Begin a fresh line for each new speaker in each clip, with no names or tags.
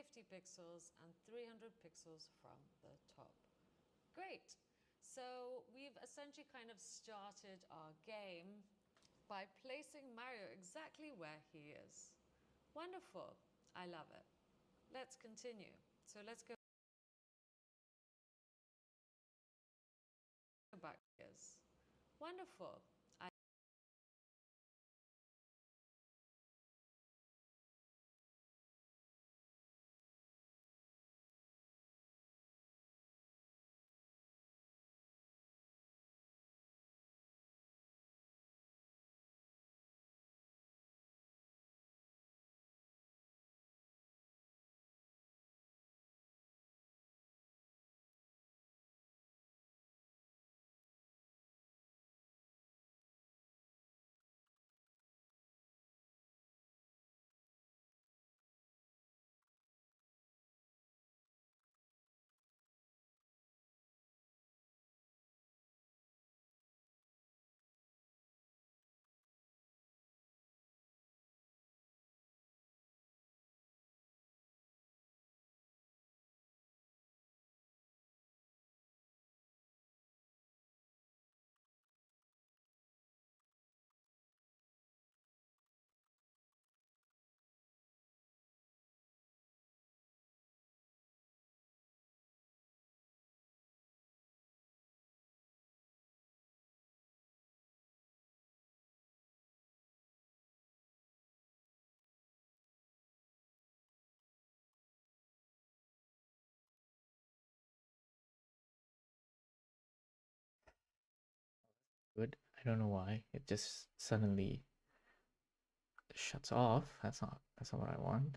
50 pixels and 300 pixels from the top. Great. So we've essentially kind of started our game by placing Mario exactly where he is. Wonderful. I love it. Let's continue. So let's go back. Wonderful.
Good. I don't know why. It just suddenly shuts off. That's not what I want.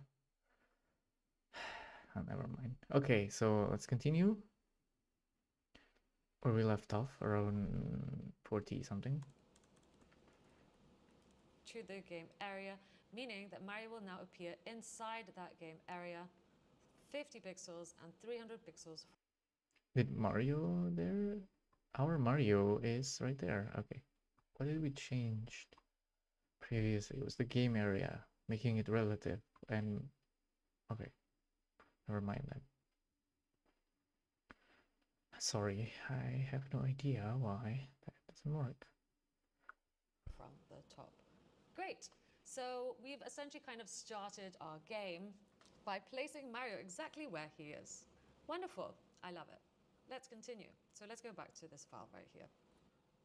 Oh, never mind. Okay, so let's continue. Where we left off, around 40 something.
To the game area, meaning that Mario will now appear inside that game area, 50 pixels and 300 pixels.
Did Mario there? Our Mario is right there. Okay. What did we change previously? It was the game area, making it relative. And okay, never mind that. Sorry, I have no idea why that doesn't work.
From the top. Great. So we've essentially kind of started our game by placing Mario exactly where he is. Wonderful. I love it. Let's continue. So let's go back to this file right here.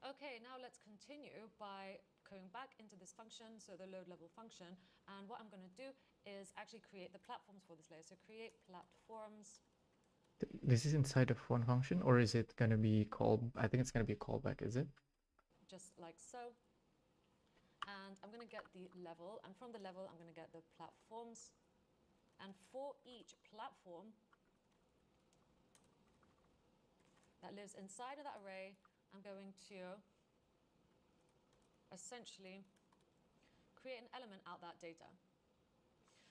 Okay, now let's continue by going back into this function, so the load level function. And what I'm going to do is actually create the platforms for this layer. So create platforms.
This is inside of one function, or is it going to be called? I think it's going to be a callback, is it?
Just like so. And I'm going to get the level, and from the level I'm going to get the platforms. And for each platform that lives inside of that array, I'm going to essentially create an element out that data.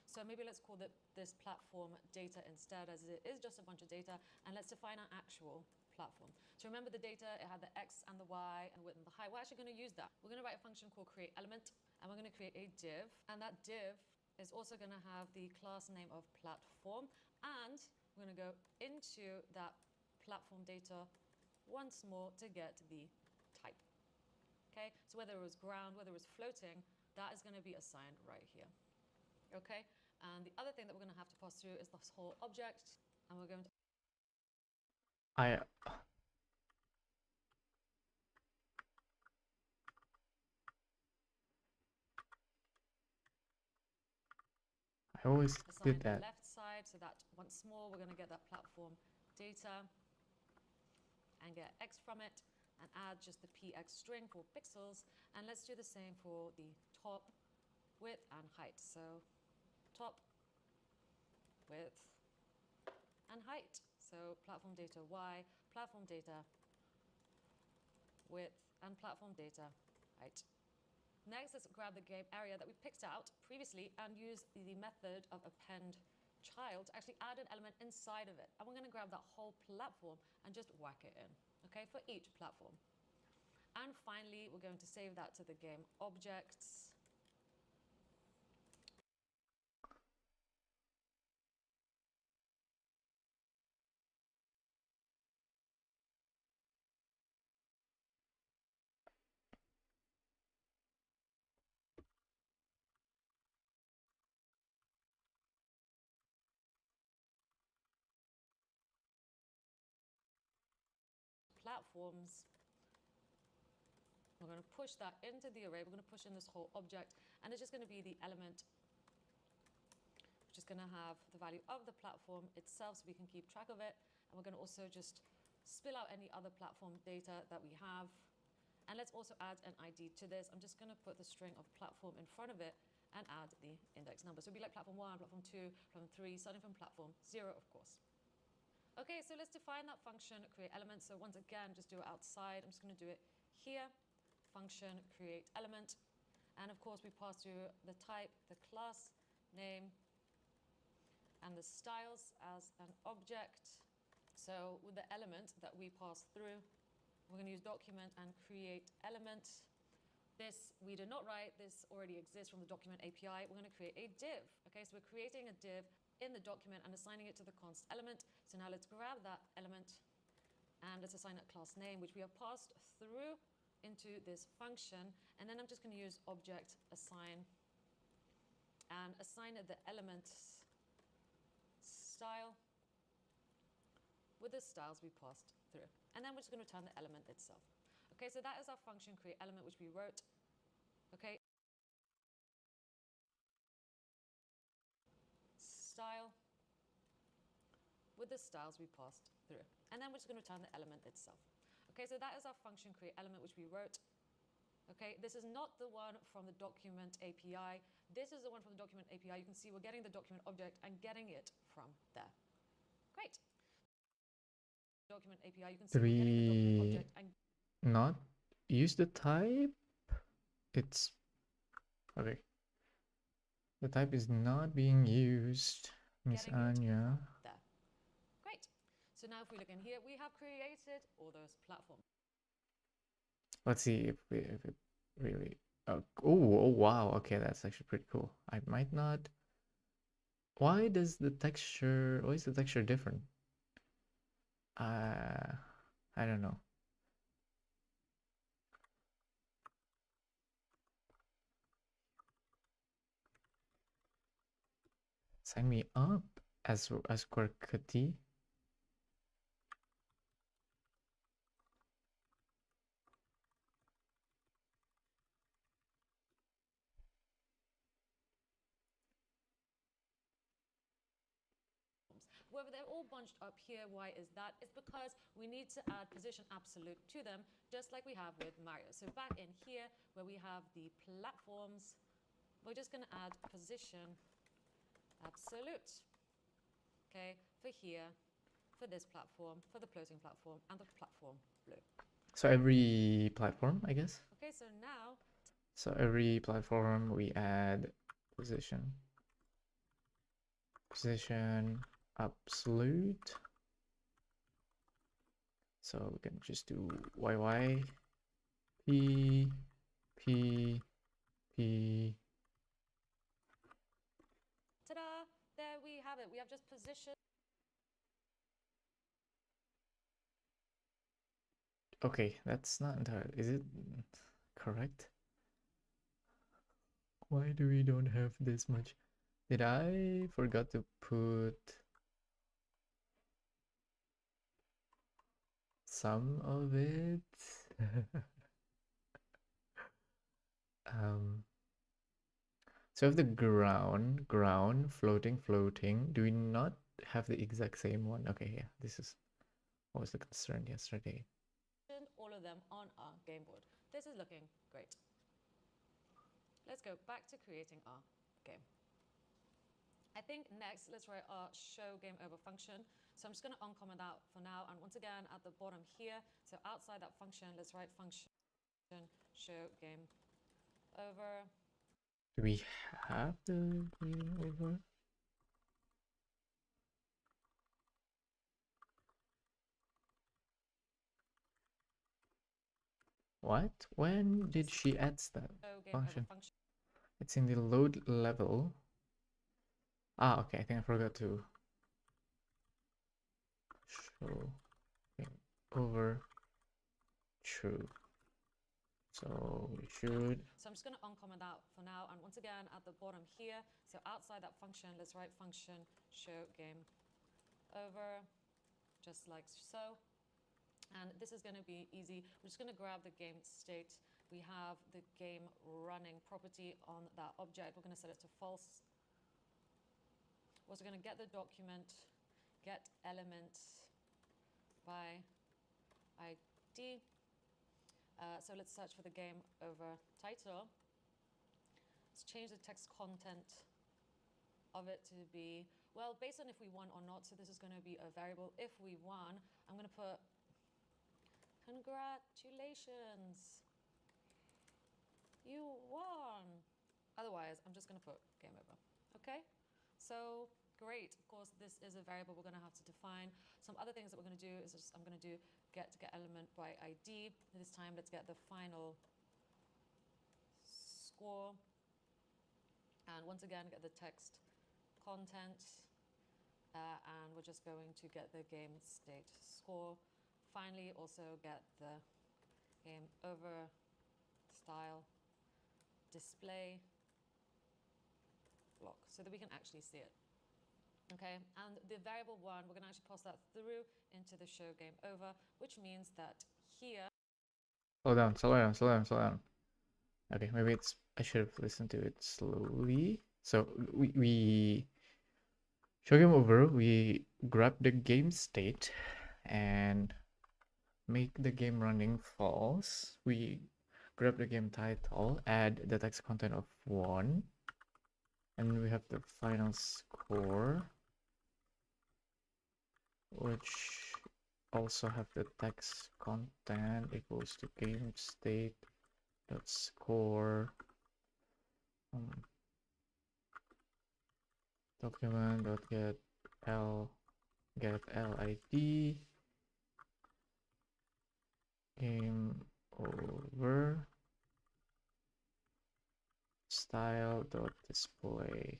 So maybe let's call this platform data instead, as it is just a bunch of data, and let's define our actual platform. So remember the data, it had the x and the y and the width and the height. We're actually going to use that. We're going to write a function called createElement, and we're going to create a div, and that div is also going to have the class name of platform, and we're going to go into that platform data once more to get the type. Okay, so whether it was ground, whether it was floating, that is going to be assigned right here. Okay, and the other thing that we're going to have to pass through is this whole object, and we're going to
I always
assign
did
the
that.
left side, so that once more we're going to get that platform data and get x from it, and add just the px string for pixels. And let's do the same for the top, width, and height. So top, width, and height. So platform data y, platform data width, and platform data height. Next, let's grab the game area that we picked out previously and use the method of append child to actually add an element inside of it. And we're going to grab that whole platform and just whack it in, okay, for each platform. And finally, we're going to save that to the game objects. platforms. We're going to push that into the array. We're going to push in this whole object, and it's just going to be the element which is going to have the value of the platform itself so we can keep track of it. And we're going to also just spill out any other platform data that we have. And let's also add an ID to this. I'm just going to put the string of platform in front of it and add the index number. So it'll be like platform 1, platform 2, platform 3, starting from platform 0, of course. Okay, so let's define that function, create element. So once again, just do it outside. I'm just going to do it here. Function, create element. And of course, we pass through the type, the class name, and the styles as an object. So with the element that we pass through, we're going to use document and create element. This we did not write. This already exists from the document API. We're going to create a div. Okay, so we're creating a div in the document and assigning it to the const element. So now let's grab that element and let's assign it class name, which we have passed through into this function. And then I'm just going to use object assign and assign it the element style with the styles we passed through. And then we're just going to return the element itself. Okay, so that is our function create element, which we wrote. Okay. Style with the styles we passed through. And then we're just going to return the element itself. Okay, so that is our function create element, which we wrote. Okay, this is not the one from the document API. This is the one from the document API. You can see we're getting the document object and getting it from there. Great. Document API, you can see we're getting the document object and
not use the type. It's okay. The type is not being used, Miss Anya.
There. Great. So now if we look in here, we have created all those platforms.
Let's see if it really. Oh, wow. Okay, that's actually pretty cool. I might not. Why is the texture different? I don't know. Sign me up as Quirkity.
Whether they're all bunched up here, why is that? It's because we need to add position absolute to them, just like we have with Mario. So back in here, where we have the platforms, we're just going to add position absolute. Okay, for here, for this platform, for the floating platform, and the platform blue.
So every platform, I guess?
Okay, so now...
So every platform we add position absolute. So we can just do YY P P P.
Ta-da! There we have it. We have just position.
Okay, that's not entirely. Is it correct? Why do we don't have this much? Did I forgot to put some of it? So if the ground, floating, do we not have the exact same one? Okay, yeah, this is what was the concern yesterday.
All of them on our game board. This is looking great. Let's go back to creating our game. I think next, let's write our show game over function. So I'm just going to uncomment that for now. And once again, at the bottom here, so outside that function, let's write function show game over.
Do we have the game over? What? When did she add that function? It's in the load level. Ah, okay. I think I forgot to show game over true. So we should.
So I'm just going to uncomment that for now. And once again, at the bottom here, so outside that function, let's write function show game over, just like so. And this is going to be easy. We're just going to grab the game state. We have the game running property on that object. We're going to set it to false. We're also going to get the document, get element by ID. So let's search for the game over title. Let's change the text content of it to be, well, based on if we won or not. So this is going to be a variable. If we won, I'm going to put congratulations, you won. Otherwise, I'm just going to put game over. Okay? So great. Of course, this is a variable we're going to have to define. Some other things that we're going to do is just, I'm going to do get element by ID. This time, let's get the final score. And once again, get the text content. And we're just going to get the game state score. Finally, also get the game over style display block so that we can actually see it. Okay, and the variable one, we're going to actually pass that through into the show game over, which means that here.
Slow down, slow down, slow down, slow down. Okay, maybe it's, I should have listened to it slowly. So we show game over, we grab the game state and make the game running false. We grab the game title, add the text content of 1, and we have the final score, which also have the text content equals to game state dot score document dot get lid game over style dot display.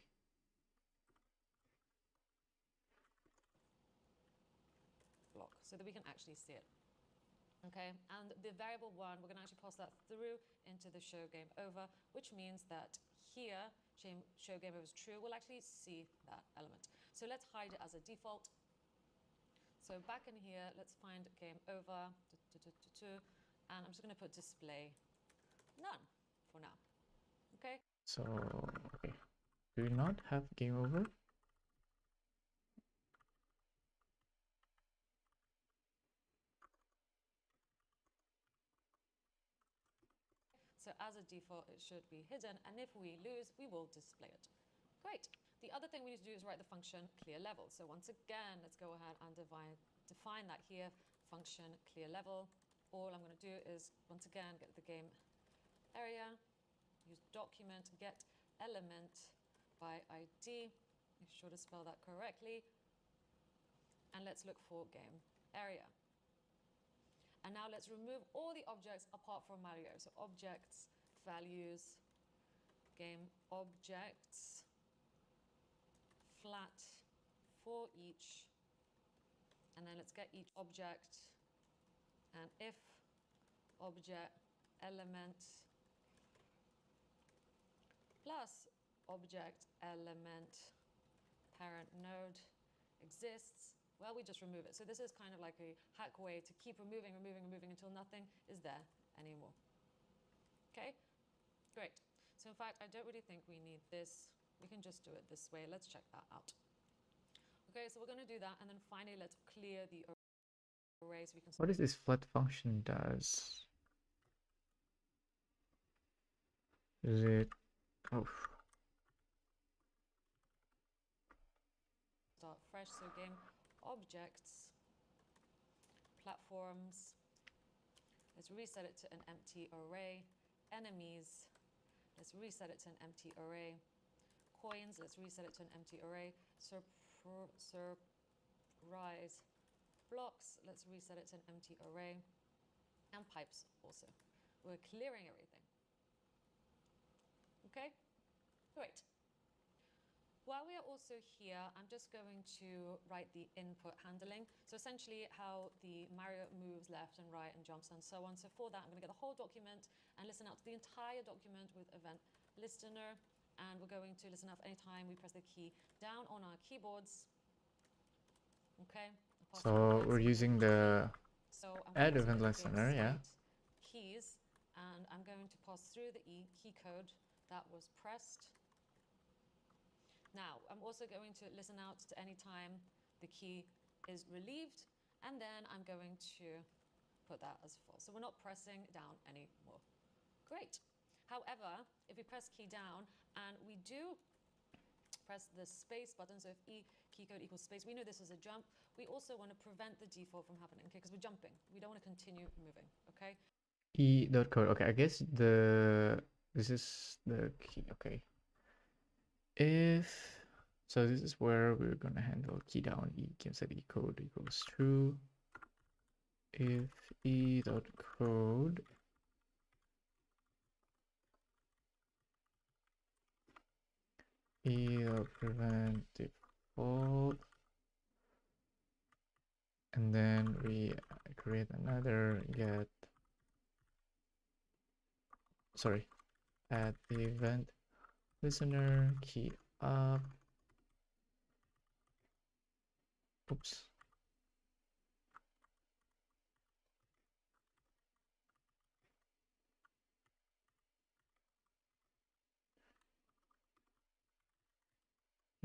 Block so that we can actually see it. Okay, and the variable one, we're going to actually pass that through into the show game over, which means that here, show game over is true, we'll actually see that element. So let's hide it as a default. So back in here, let's find game over, and I'm just going to put display none for now. Okay.
So, okay, do we not have game over?
So as a default, it should be hidden, and if we lose, we will display it. Great. The other thing we need to do is write the function clear level. So once again, let's go ahead and define that here, function clear level. All I'm going to do is, once again, get the game area, use document, get element by ID, make sure to spell that correctly, and let's look for game area. And now let's remove all the objects apart from Mario. So objects, values, game objects, flat for each, and then let's get each object, and if object element plus object element parent node exists, well, we just remove it. So this is kind of like a hack way to keep removing until nothing is there anymore. Okay, great. So in fact, I don't really think we need this. We can just do it this way. Let's check that out. Okay, so we're going to do that, and then finally, let's clear the array so we can.
What is this flat function does? Is it? Oh.
Start fresh. So game objects, platforms. Let's reset it to an empty array. Enemies. Let's reset it to an empty array. Coins. Let's reset it to an empty array. Surprise. Blocks. Let's reset it to an empty array. And pipes also. We're clearing everything. Okay, great. While we are also here, I'm just going to write the input handling. So essentially how the Mario moves left and right and jumps and so on. So for that, I'm going to get the whole document and listen out to the entire document with event listener. And we're going to listen out anytime we press the key down on our keyboards. Okay.
So we're using the
So I'm
Add
also
event
going to create
listener, yeah.
state keys, and I'm going to pass through the key code that was pressed. Now, I'm also going to listen out to any time the key is relieved, and then I'm going to put that as false. So we're not pressing down anymore. Great. However, if we press key down and we do press the space button, so if key code equals space, we know this is a jump. We also want to prevent the default from happening, okay, because we're jumping. We don't want to continue moving, okay?
E.code. Okay, I guess this is the key. Okay. So this is where we're gonna handle key down set e code equals true. If e.code prevent default, and then we create another add the event listener key up. Oops.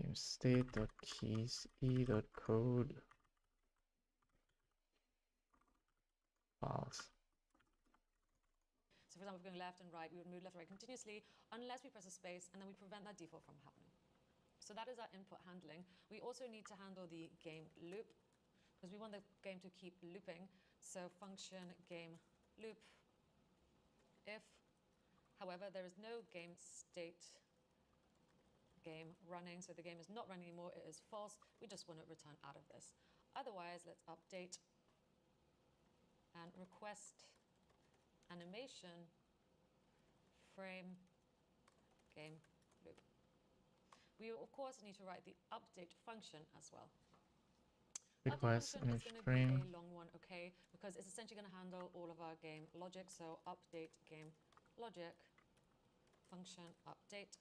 Game state.keys e.code false.
So for example, if we're going left and right, we would move left and right continuously unless we press a space, and then we prevent that default from happening. So that is our input handling. We also need to handle the game loop, because we want the game to keep looping. So function game loop if, however, there is no game state game running, so the game is not running anymore, it is false, we just want to return out of this. Otherwise, let's update and request animation frame game loop. We of course need to write the update function as well.
Request
Update function is going to
frame.
be a long one, okay, because it's essentially going to handle all of our game logic. So update game logic function update.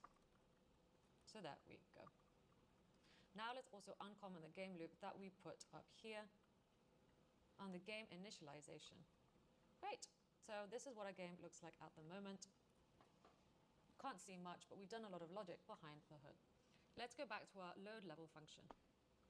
So there we go. Now let's also uncomment the game loop that we put up here on the game initialization. Great. So this is what our game looks like at the moment. Can't see much, but we've done a lot of logic behind the hood. Let's go back to our load level function.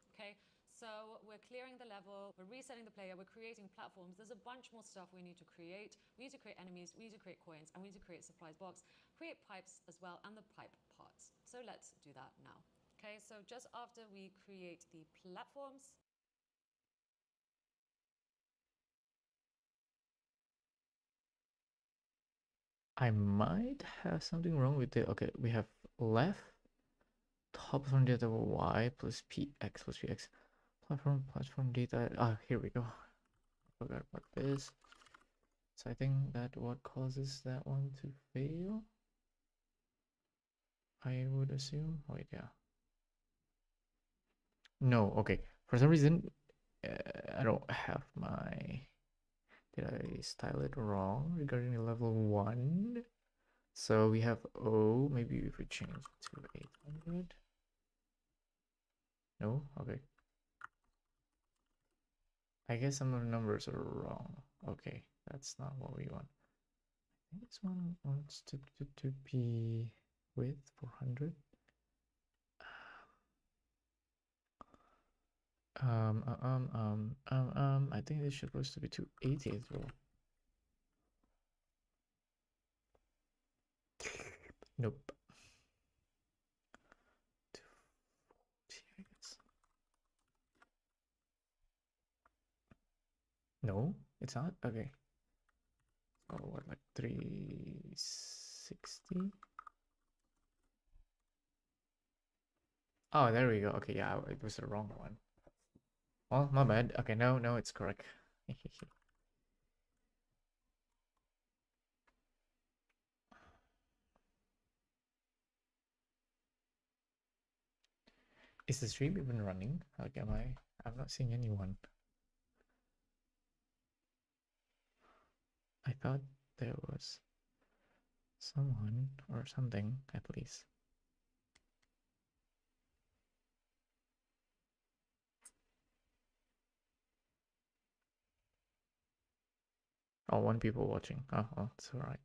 Okay, so we're clearing the level, we're resetting the player, we're creating platforms. There's a bunch more stuff we need to create. We need to create enemies, we need to create coins, and we need to create supplies box, create pipes as well, and the pipe parts. So let's do that now. Okay, so just after we create the platforms,
I might have something wrong with it. Okay, we have left top from data y plus px plus px platform data. Here we go. Forgot about this. So I think that what causes that one to fail, I would assume. Wait, yeah. No, okay. For some reason, I don't have my. Did I style it wrong regarding the level 1? So we have O. Maybe if we change it to 800. No? Okay. I guess some of the numbers are wrong. Okay, that's not what we want. I think this one wants to be with 400. I think this should supposed to be 280 as well. Nope. 240, I guess. No, it's not. Okay. Oh, what, like 360? Oh, there we go. Okay, yeah, it was the wrong one. Well, my bad. Okay, no, it's correct. Is the stream even running? Like, I'm not seeing anyone. I thought there was someone or something, at least. Oh, one people watching. Oh, that's all right.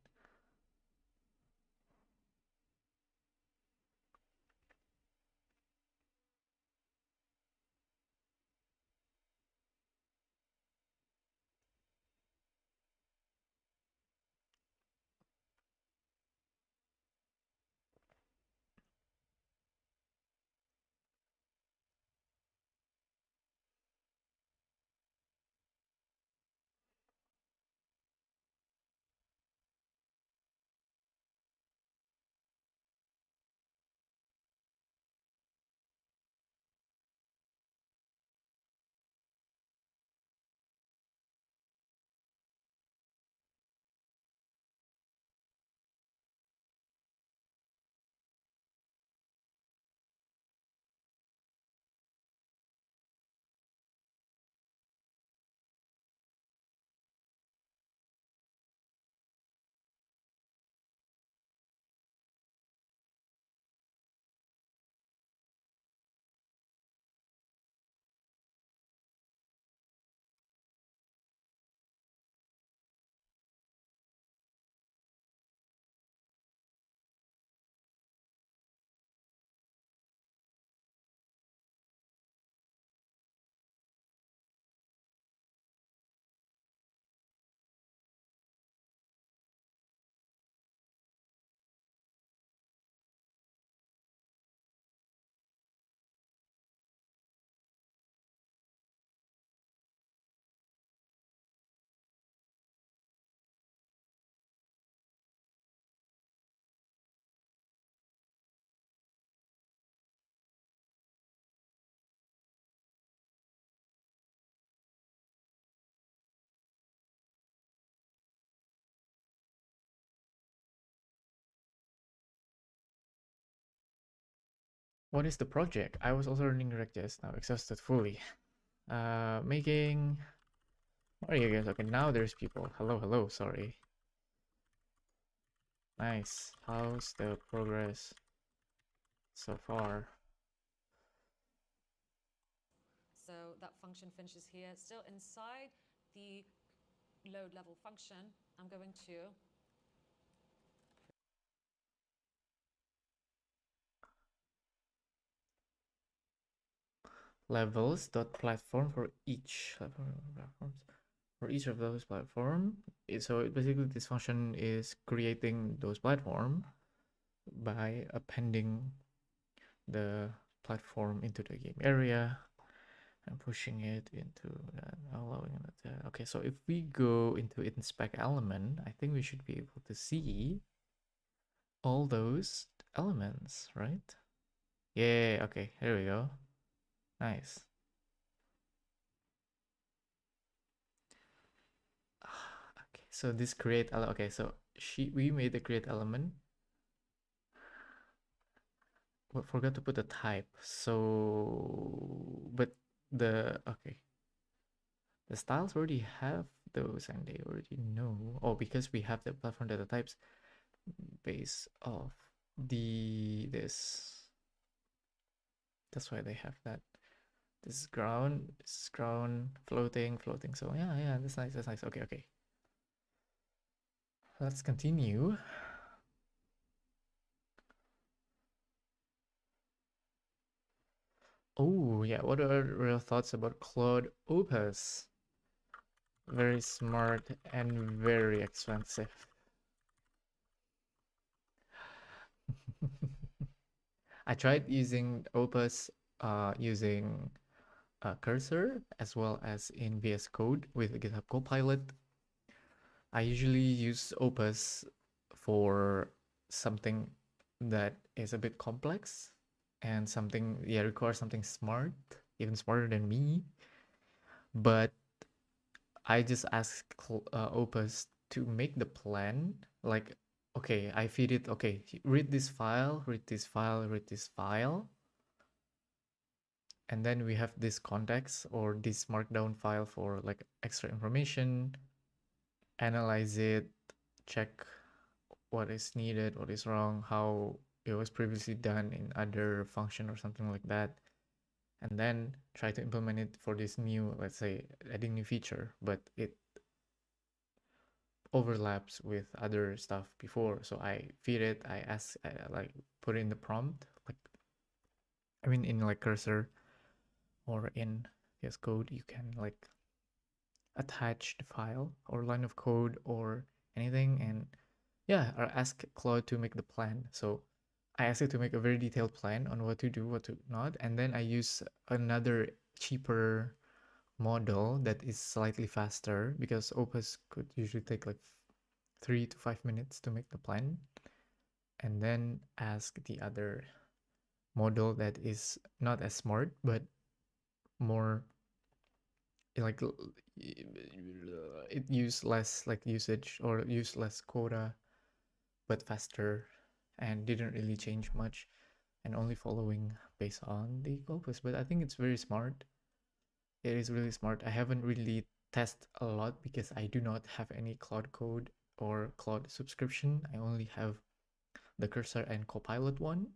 What is the project? I was also learning React.js now, exhausted fully. Making Mario games. Okay, now there's people. Hello, hello. Sorry. Nice. How's the progress so far?
So that function finishes here. Still inside the load level function, I'm going to
Levels dot platform for each platforms for each of those platform. So basically, this function is creating those platform by appending the platform into the game area and pushing it into allowing it. Okay, so if we go into inspect element, I think we should be able to see all those elements, right? Yeah, okay, here we go. Nice. Okay, so this create element. Okay, so we made the create element. But forgot to put the type. So, but okay, the styles already have those, and they already know. Oh, because we have the platform data types base of this. That's why they have that. This is ground, floating. So yeah, that's nice. That's nice. Okay, okay. Let's continue. Oh yeah, what are your thoughts about Claude Opus? Very smart and very expensive. I tried using Opus using Cursor as well as in VS Code with GitHub Copilot. I usually use Opus for something that is a bit complex and something requires something smart, even smarter than me. But I just ask Opus to make the plan. Like, okay, I feed it. Okay, read this file, read this file, read this file, and then we have this context or this markdown file for like extra information. Analyze it, check what is needed, what is wrong, how it was previously done in other function or something like that, and then try to implement it for this new, let's say, adding new feature. But overlaps with other stuff before. So I feed it, I like put it in the prompt, like I mean in like cursor or in VS Code, you can like attach the file or line of code or anything, and yeah, or ask Claude to make the plan. So I asked it to make a very detailed plan on what to do, what to not, and then I use another cheaper model that is slightly faster, because Opus could usually take like 3 to 5 minutes to make the plan, and then ask the other model that is not as smart but more like it use less like usage or use less quota but faster, and didn't really change much, and only following based on the Opus. But I think it's very smart. It is really smart. I haven't really tested a lot because I do not have any Claude Code or Claude subscription. I only have the Cursor and Copilot one.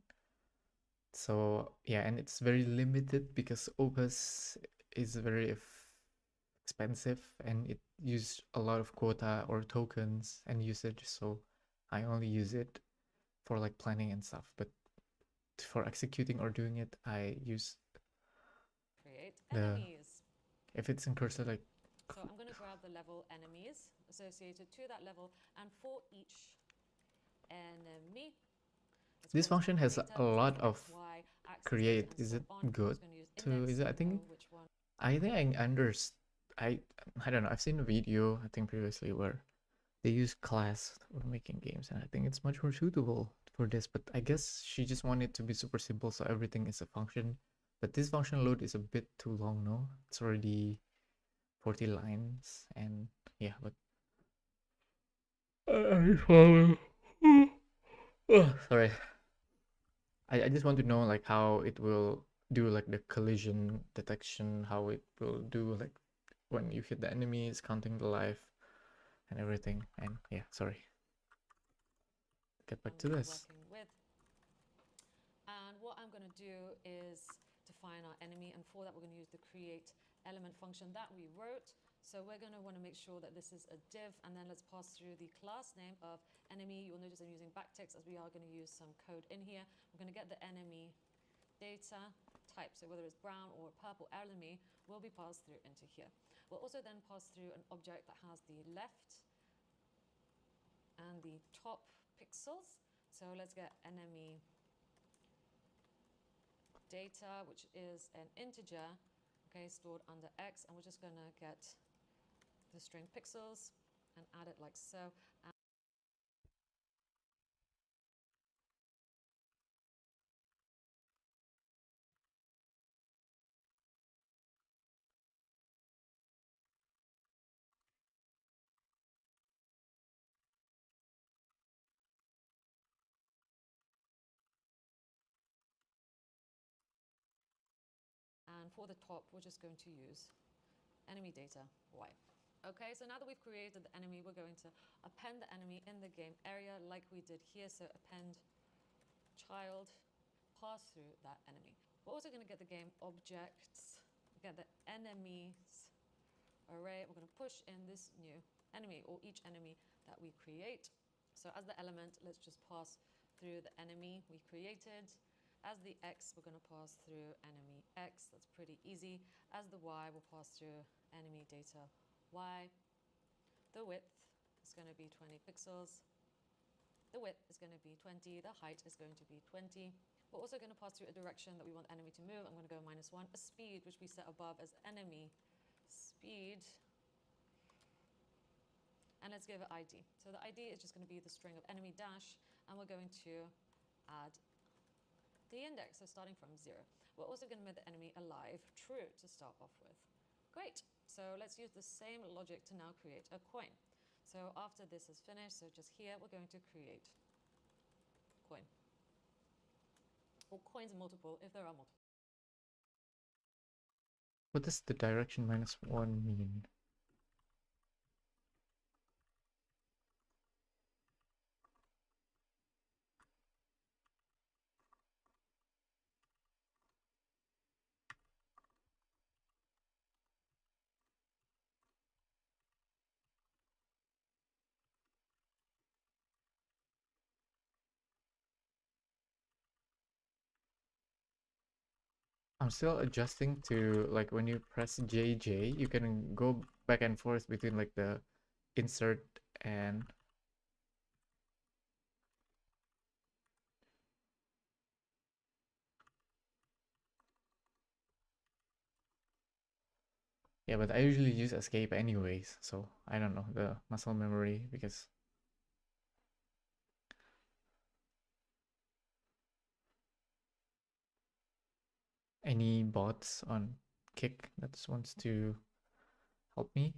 So yeah, and it's very limited because Opus is very expensive and it used a lot of quota or tokens and usage. So I only use it for like planning and stuff. But for executing or doing it, I use
Create
the
enemies.
if it's in Cursor like.
So I'm going to grab the level enemies associated to that level, and for each enemy,
This function has
data,
a lot
X,
of
Y axis,
create. Is
so
it
on.
good
Use
to? Is it? I think.
which one.
I think I understand. I don't know. I've seen a video I think previously where they use class for making games, and I think it's much more suitable for this. But I guess she just wanted to be super simple, so everything is a function. But this function load is a bit too long, no? It's already 40 lines, and yeah, but sorry. I just want to know like how it will do like the collision detection, how it will do like when you hit the enemy, it's counting the life and everything. And yeah, sorry. Get back to this.
Working with. And what I'm going to do is define our enemy, and for that we're going to use the create element function that we wrote. So we're going to want to make sure that this is a div, and then let's pass through the class name of enemy. You'll notice I'm using backticks as we are going to use some code in here. We're going to get the enemy data type, so whether it's brown or purple enemy will be passed through into here. We'll also then pass through an object that has the left and the top pixels. So let's get enemy data, which is an integer, okay, stored under X, and we're just going to get the string pixels and add it like so. And for the top, we're just going to use enemy data Y. Okay, so now that we've created the enemy, we're going to append the enemy in the game area like we did here. So append child, pass through that enemy. We're also going to get the game objects, get the enemies array. We're going to push in this new enemy, or each enemy that we create. So as the element, let's just pass through the enemy we created. As the X, we're going to pass through enemy X. That's pretty easy. As the Y, we'll pass through enemy data Y. The width is going to be 20 pixels. The width is going to be 20. The height is going to be 20. We're also going to pass through a direction that we want the enemy to move. I'm going to go -1. A speed, which we set above as enemy speed. And let's give it ID. So the ID is just going to be the string of enemy dash, and we're going to add the index, so starting from 0. We're also going to make the enemy alive true to start off with. Great. So let's use the same logic to now create a coin. So after this is finished, so just here, we're going to create coin. Or coins multiple if there are multiple.
What does the direction -1 mean? I'm still adjusting to like when you press JJ, you can go back and forth between like the insert and yeah, but I usually use escape anyways, so I don't know the muscle memory because any bots on Kick that wants to help me.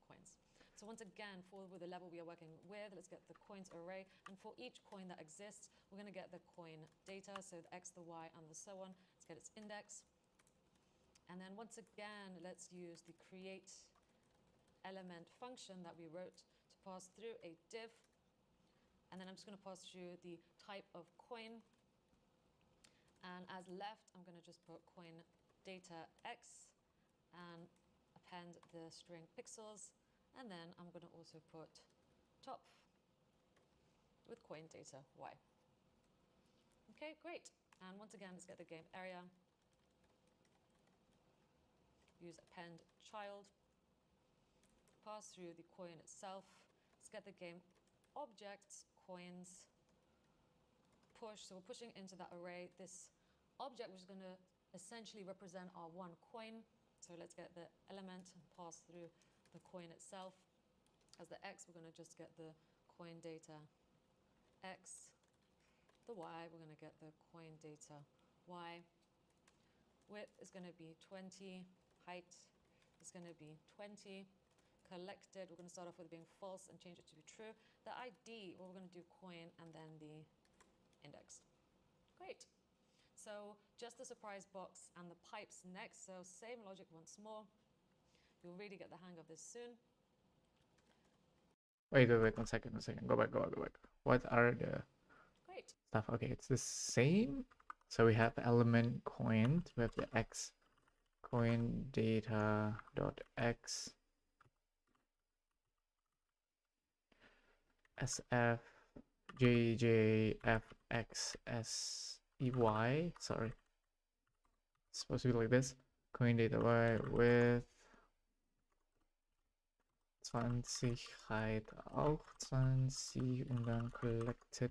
Coins. So once again, for with the level we are working with, let's get the coins array. And for each coin that exists, we're going to get the coin data, so the X, the Y, and the so on. Let's get its index. And then once again, let's use the create element function that we wrote to pass through a div. And then I'm just going to pass through the type of coin. And as left, I'm going to just put coin data X and append the string pixels. And then I'm going to also put top with coin data Y. Okay, great. And once again, let's get the game area. Use append child. Pass through the coin itself. Let's get the game objects, coins, push. So we're pushing into that array this object, which is going to essentially represent our one coin. So let's get the element and pass through the coin itself. As the X, we're going to just get the coin data X. The Y, we're going to get the coin data Y. Width is going to be 20. Height is going to be 20. Collected, we're going to start off with being false and change it to be true. The ID, well, we're going to do coin and then the index. Great. So just the surprise box and the pipes next. So same logic once more. You'll really get the hang of this soon.
Wait, 1 second, 1 second. Go back. What are the
Great.
stuff? Okay, it's the same. So we have element coin. We have the X coin data dot X SF JJFXSEY. Sorry. It's supposed to be like this. Coin data Y with 20 Height auch 20 und dann collected.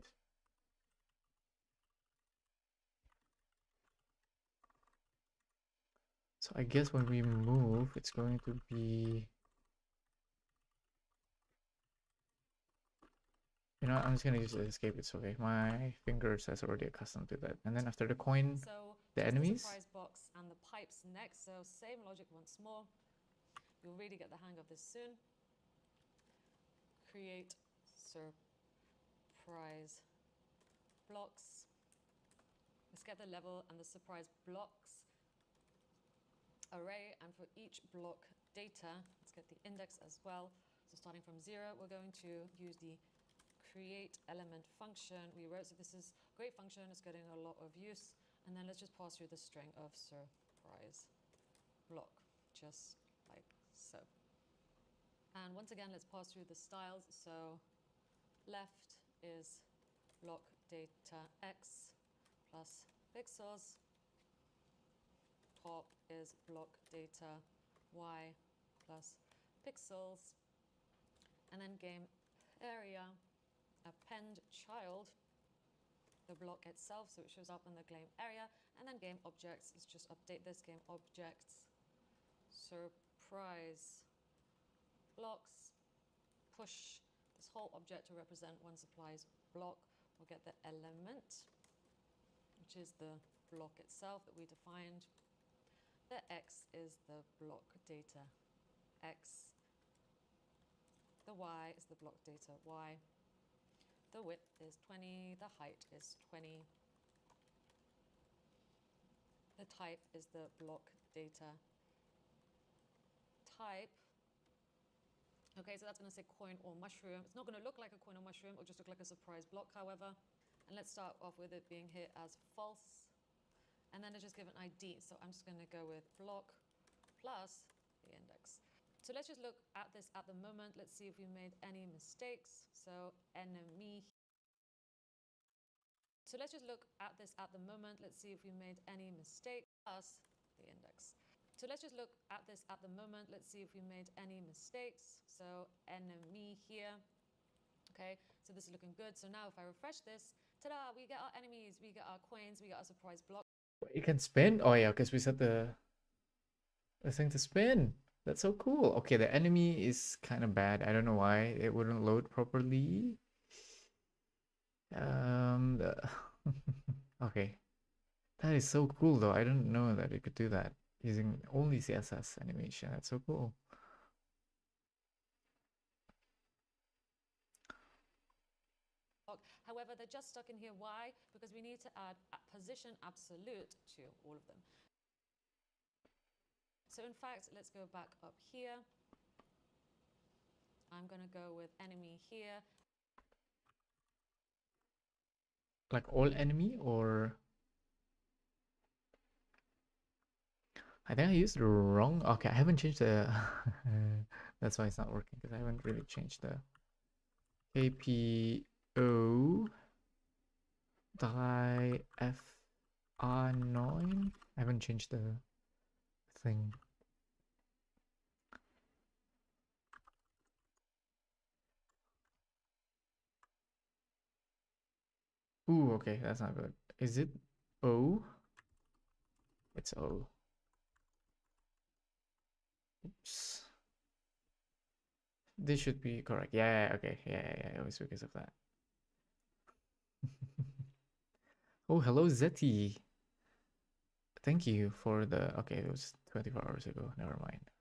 So I guess when we move, it's going to be, you know, I'm just gonna use the escape. It's okay. My fingers has already accustomed to that. And then after the coin,
So
the
just
enemies.
the surprise box and the pipes next. So same logic once more. You'll really get the hang of this soon. Create surprise blocks. Let's get the level and the surprise blocks array, and for each block data, let's get the index as well. So starting from 0, we're going to use the create element function we wrote. So this is a great function, it's getting a lot of use. And then let's just pass through the string of surprise block, just like so. And once again, let's pass through the styles. So left is block data X plus pixels. Top is block data Y plus pixels. And then game area, append child, the block itself, so it shows up in the game area. And then game objects, let's just update this, game objects, surprise blocks, push this whole object to represent one surprise block. We'll get the element, which is the block itself that we defined. The X is the block data X. The Y is the block data Y. The width is 20, the height is 20. The type is the block data type. Okay, so that's going to say coin or mushroom. It's not going to look like a coin or mushroom, it'll just look like a surprise block, however. And let's start off with it being here as false. And then it's just give an ID. So I'm just going to go with block plus the index. So let's just look at this at the moment. Let's see if we made any mistakes. So enemy So let's just look at this at the moment. Let's see if we made any mistake. Plus the index. So let's just look at this at the moment. Let's see if we made any mistakes. So enemy here. Okay, so this is looking good. So now if I refresh this, ta-da, we get our enemies, we get our coins, we get our surprise block.
You can spin? Oh yeah, because we set the thing to spin. That's so cool. Okay, the enemy is kind of bad. I don't know why it wouldn't load properly. Okay. That is so cool though. I didn't know that it could do that using only CSS animation. That's so cool.
However, they're just stuck in here. Why? Because we need to add a position absolute to all of them. So in fact, let's go back up here. I'm going to go with enemy here.
Like all enemy, or I think I used the wrong. Okay, I haven't changed the that's why it's not working, because I haven't really changed the KPO 3F9. I haven't changed the thing. Ooh, okay, that's not good. Is it O? It's O. Oops. This should be correct. Yeah, okay. Yeah. It was because of that. Oh, hello, Zeti. Thank you for the... Okay, it was 24 hours ago. Never mind.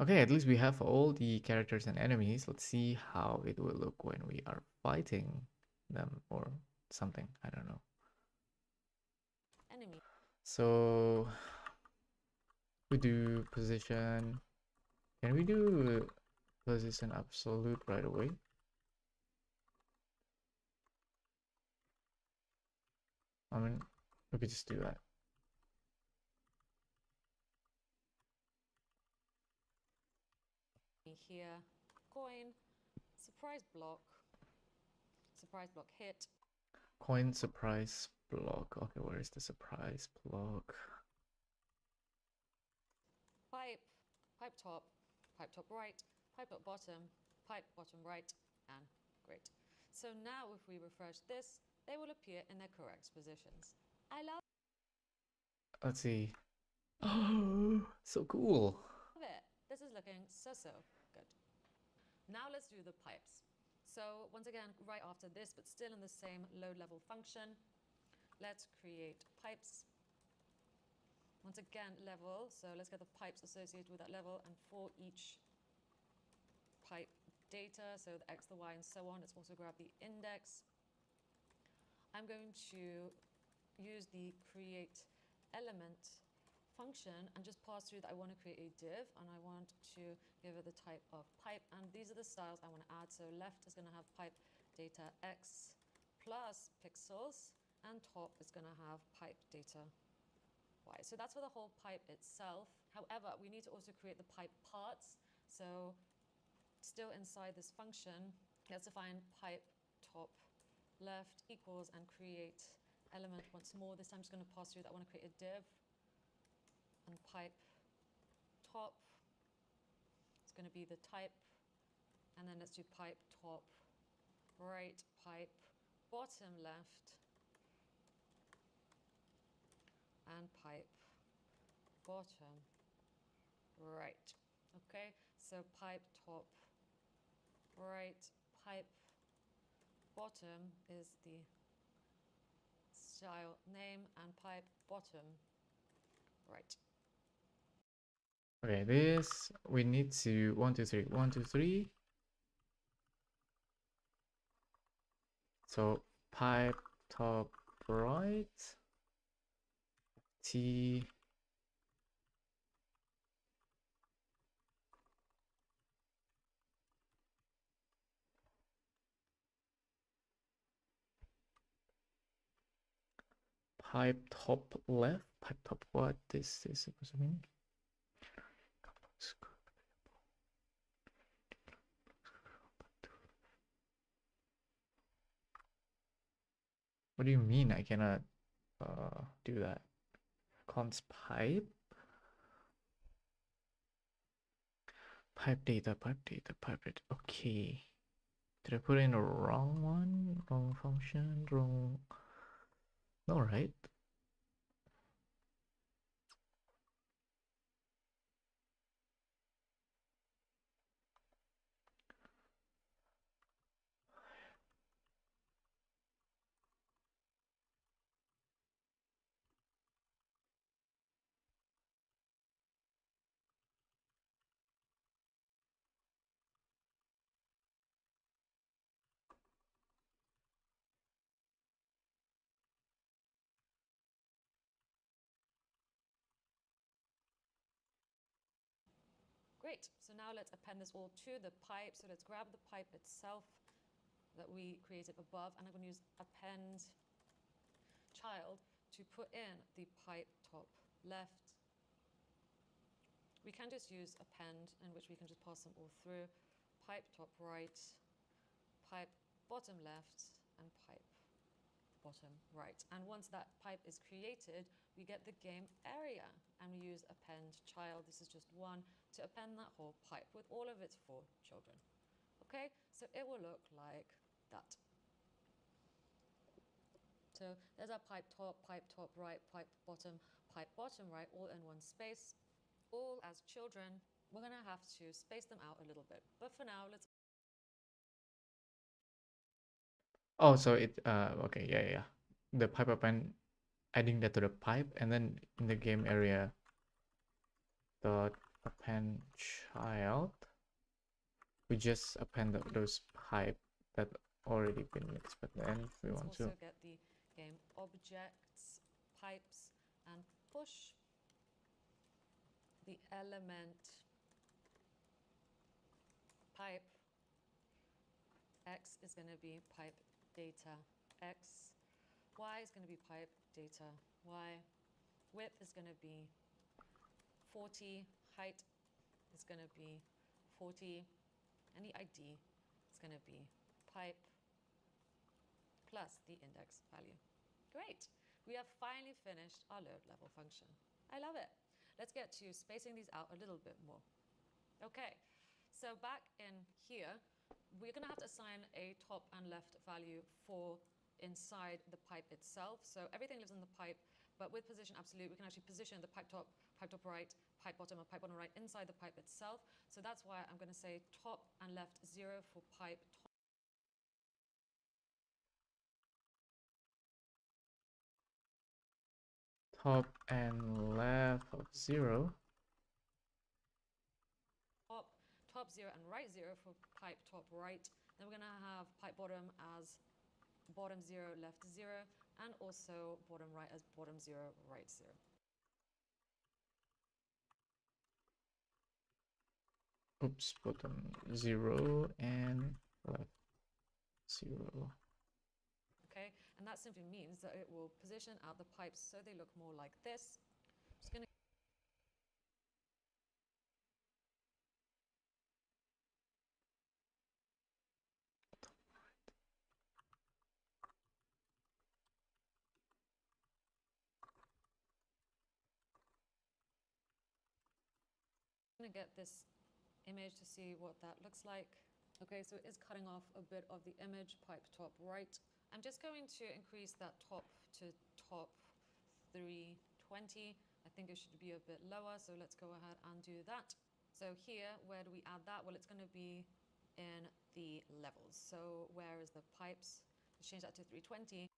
Okay, at least we have all the characters and enemies. Let's see how it will look when we are fighting them or something. I don't know.
Enemy.
So we do position. Can we do position absolute right away? I mean, we could just do that.
Here, coin, surprise block hit.
Coin surprise block. Okay, where is the surprise block?
Pipe top right, pipe bottom right, and great. So now if we refresh this, they will appear in their correct positions. I love
Let's see. Oh, so cool.
it. This is looking so good. Now let's do the pipes. So once again, right after this, but still in the same load level function, let's create pipes. Once again, level. So let's get the pipes associated with that level, and for each pipe data, so the X, the Y, and so on, let's also grab the index. I'm going to use the create element function and just pass through that I want to create a div, and I want to give it the type of pipe, and these are the styles I want to add. So left is going to have pipe data X plus pixels, and top is going to have pipe data Y. So that's for the whole pipe itself. However, we need to also create the pipe parts. So still inside this function, let's define pipe top left equals and create element once more. This time I'm just going to pass through that I want to create a div, and pipe top, it's going to be the type, and then let's do pipe top right, pipe bottom left, and pipe bottom right. Okay, so pipe top right, pipe bottom is the style name, and pipe bottom right.
Okay, this we need to 1, 2, 3, 1, 2, 3. So pipe top right, T, pipe top left, pipe top. What is this supposed to mean? What do you mean I cannot do that? Const pipe? Pipe data, pipe data, pipe data. Okay. Did I put in a wrong one? Wrong function? Wrong. No, right?
Great, so now let's append this all to the pipe. So let's grab the pipe itself that we created above, and I'm going to use append child to put in the pipe top left. We can just use append, in which we can just pass them all through. Pipe top right, pipe bottom left, and pipe bottom right. And once that pipe is created, we get the game area, and we use append child. This is just one to append that whole pipe with all of its 4 children. Okay, so it will look like that. So there's our pipe top right, pipe bottom right, all in one space, all as children. We're going to have to space them out a little bit, but for now, let's.
Oh, so it okay, yeah. The pipe append, adding that to the pipe, and then in the game area dot append child, we just append those pipe that already been mixed. But then if we want to
also get the game objects, pipes, and push the element pipe. X is going to be pipe data X. Y is going to be pipe data Y. Width is going to be 40. Height is going to be 40. And the ID is going to be pipe plus the index value. Great. We have finally finished our load level function. I love it. Let's get to spacing these out a little bit more. Okay, so back in here, we're going to have to assign a top and left value for inside the pipe itself. So everything lives in the pipe, but with position absolute, we can actually position the pipe top right, pipe bottom, or pipe bottom right inside the pipe itself. So that's why I'm going to say top and left 0 for pipe
top and left of 0.
Top 0 and right 0 for pipe top right. Then we're going to have pipe bottom as bottom 0, left 0, and also bottom right as bottom 0, right 0.
Oops, bottom 0 and left 0.
Okay, and that simply means that it will position out the pipes so they look more like this. Just going to get this image to see what that looks like. Okay, so it is cutting off a bit of the image, pipe top right. I'm just going to increase that top to top 320. I think it should be a bit lower, so let's go ahead and do that. So here, where do we add that? Well, it's going to be in the levels. So where is the pipes? Let's change that to 320.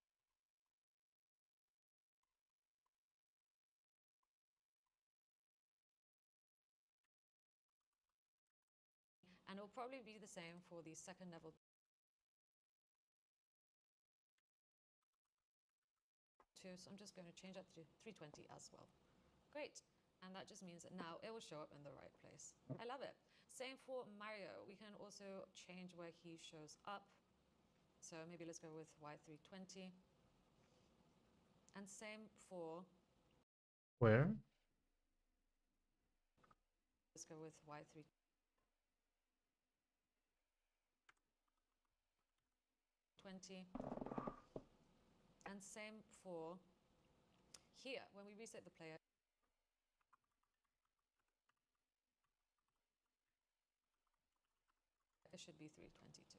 And it'll probably be the same for the second level too. So I'm just going to change that to 320 as well. Great. And that just means that now it will show up in the right place. I love it. Same for Mario. We can also change where he shows up. So maybe let's go with Y320. And same for...
Where?
Let's go with Y320. And same for here. When we reset the player, it should be 322.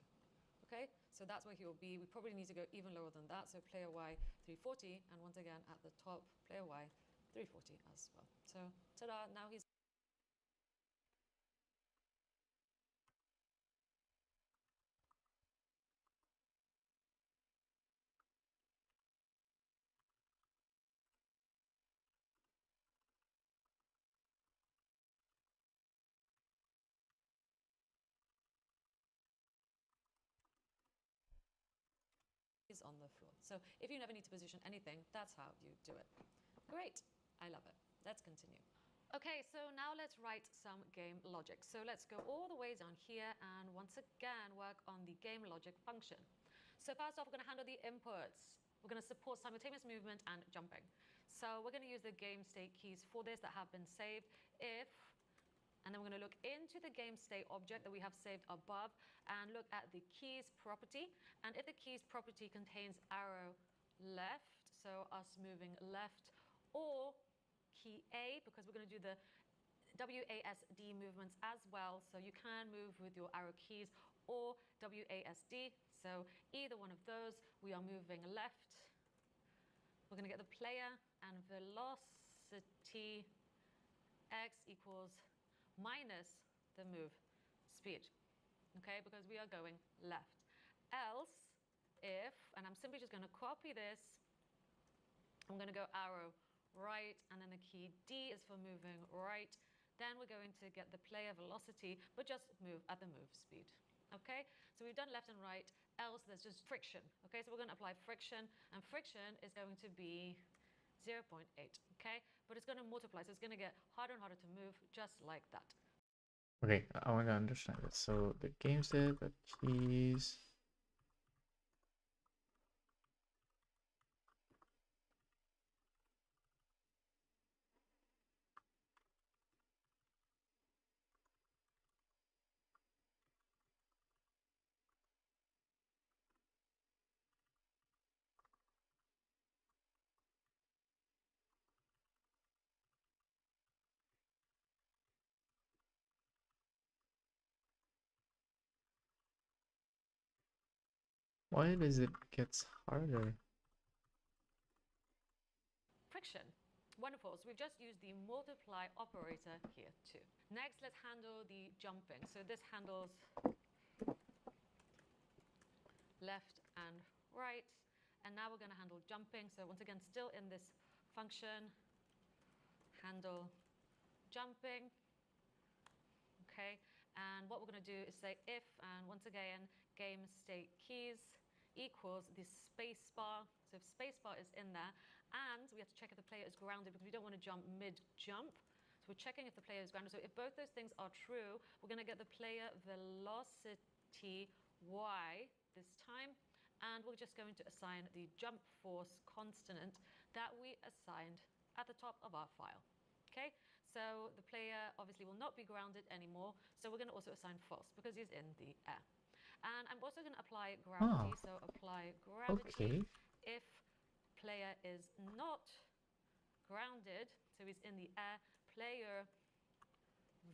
Okay, so that's where he will be. We probably need to go even lower than that. So player Y 340, and once again at the top, player Y 340 as well. So ta-da, now he's on the floor. So if you never need to position anything, that's how you do it. Great, I love it. Let's continue. Okay, so now let's write some game logic. So let's go all the way down here and once again work on the game logic function. So first off, we're going to handle the inputs. We're going to support simultaneous movement and jumping. So we're going to use the game state keys for this that have been saved. If, and then we're going to look into the game state object that we have saved above and look at the keys property. And if the keys property contains arrow left, so us moving left, or key A, because we're going to do the WASD movements as well. So you can move with your arrow keys or WASD. So either one of those, we are moving left. We're going to get the player and velocity x equals minus the move speed. Okay, because we are going left. Else, if, and I'm simply just going to copy this, I'm going to go arrow right, and then the key D is for moving right. Then we're going to get the player velocity, but just move at the move speed. Okay, so we've done left and right, else there's just friction. Okay, so we're going to apply friction, and friction is going to be 0.8, okay? But it's going to multiply, so it's going to get harder and harder to move, just like that.
Okay, I want to understand it. So the game set, the keys. Why does it get harder?
Friction. Wonderful. So we've just used the multiply operator here too. Next, let's handle the jumping. So this handles left and right. And now we're going to handle jumping. So once again, still in this function, handle jumping. Okay. And what we're going to do is say if, and once again, game state keys equals the space bar. So if space bar is in there, and we have to check if the player is grounded because we don't want to jump mid-jump. So we're checking if the player is grounded. So if both those things are true, we're going to get the player velocity y this time. And we're just going to assign the jump force constant that we assigned at the top of our file. Okay, so the player obviously will not be grounded anymore. So we're going to also assign false because he's in the air. And I'm also going to apply gravity. So apply gravity if player is not grounded, so he's in the air, player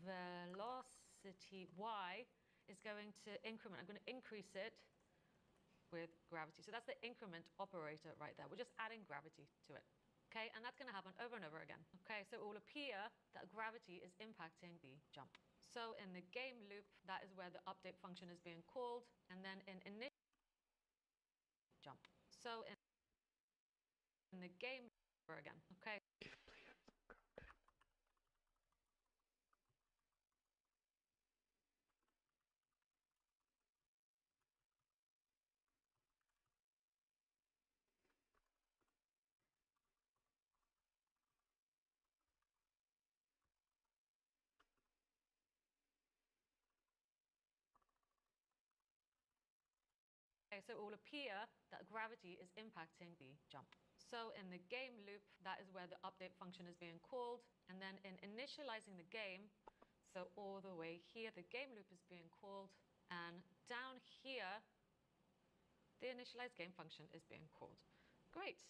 velocity y is going to increment. I'm going to increase it with gravity. So that's the increment operator right there. We're just adding gravity to it. Okay, and that's going to happen over and over again. Okay, so it will appear that gravity is impacting the jump. So in the game loop, that is where the update function is being called, and then in initial jump. So in the game over again. Okay. Okay, so it will appear that gravity is impacting the jump. So in the game loop, that is where the update function is being called. And then in initializing the game, so all the way here, the game loop is being called. And down here, the initialize game function is being called. Great.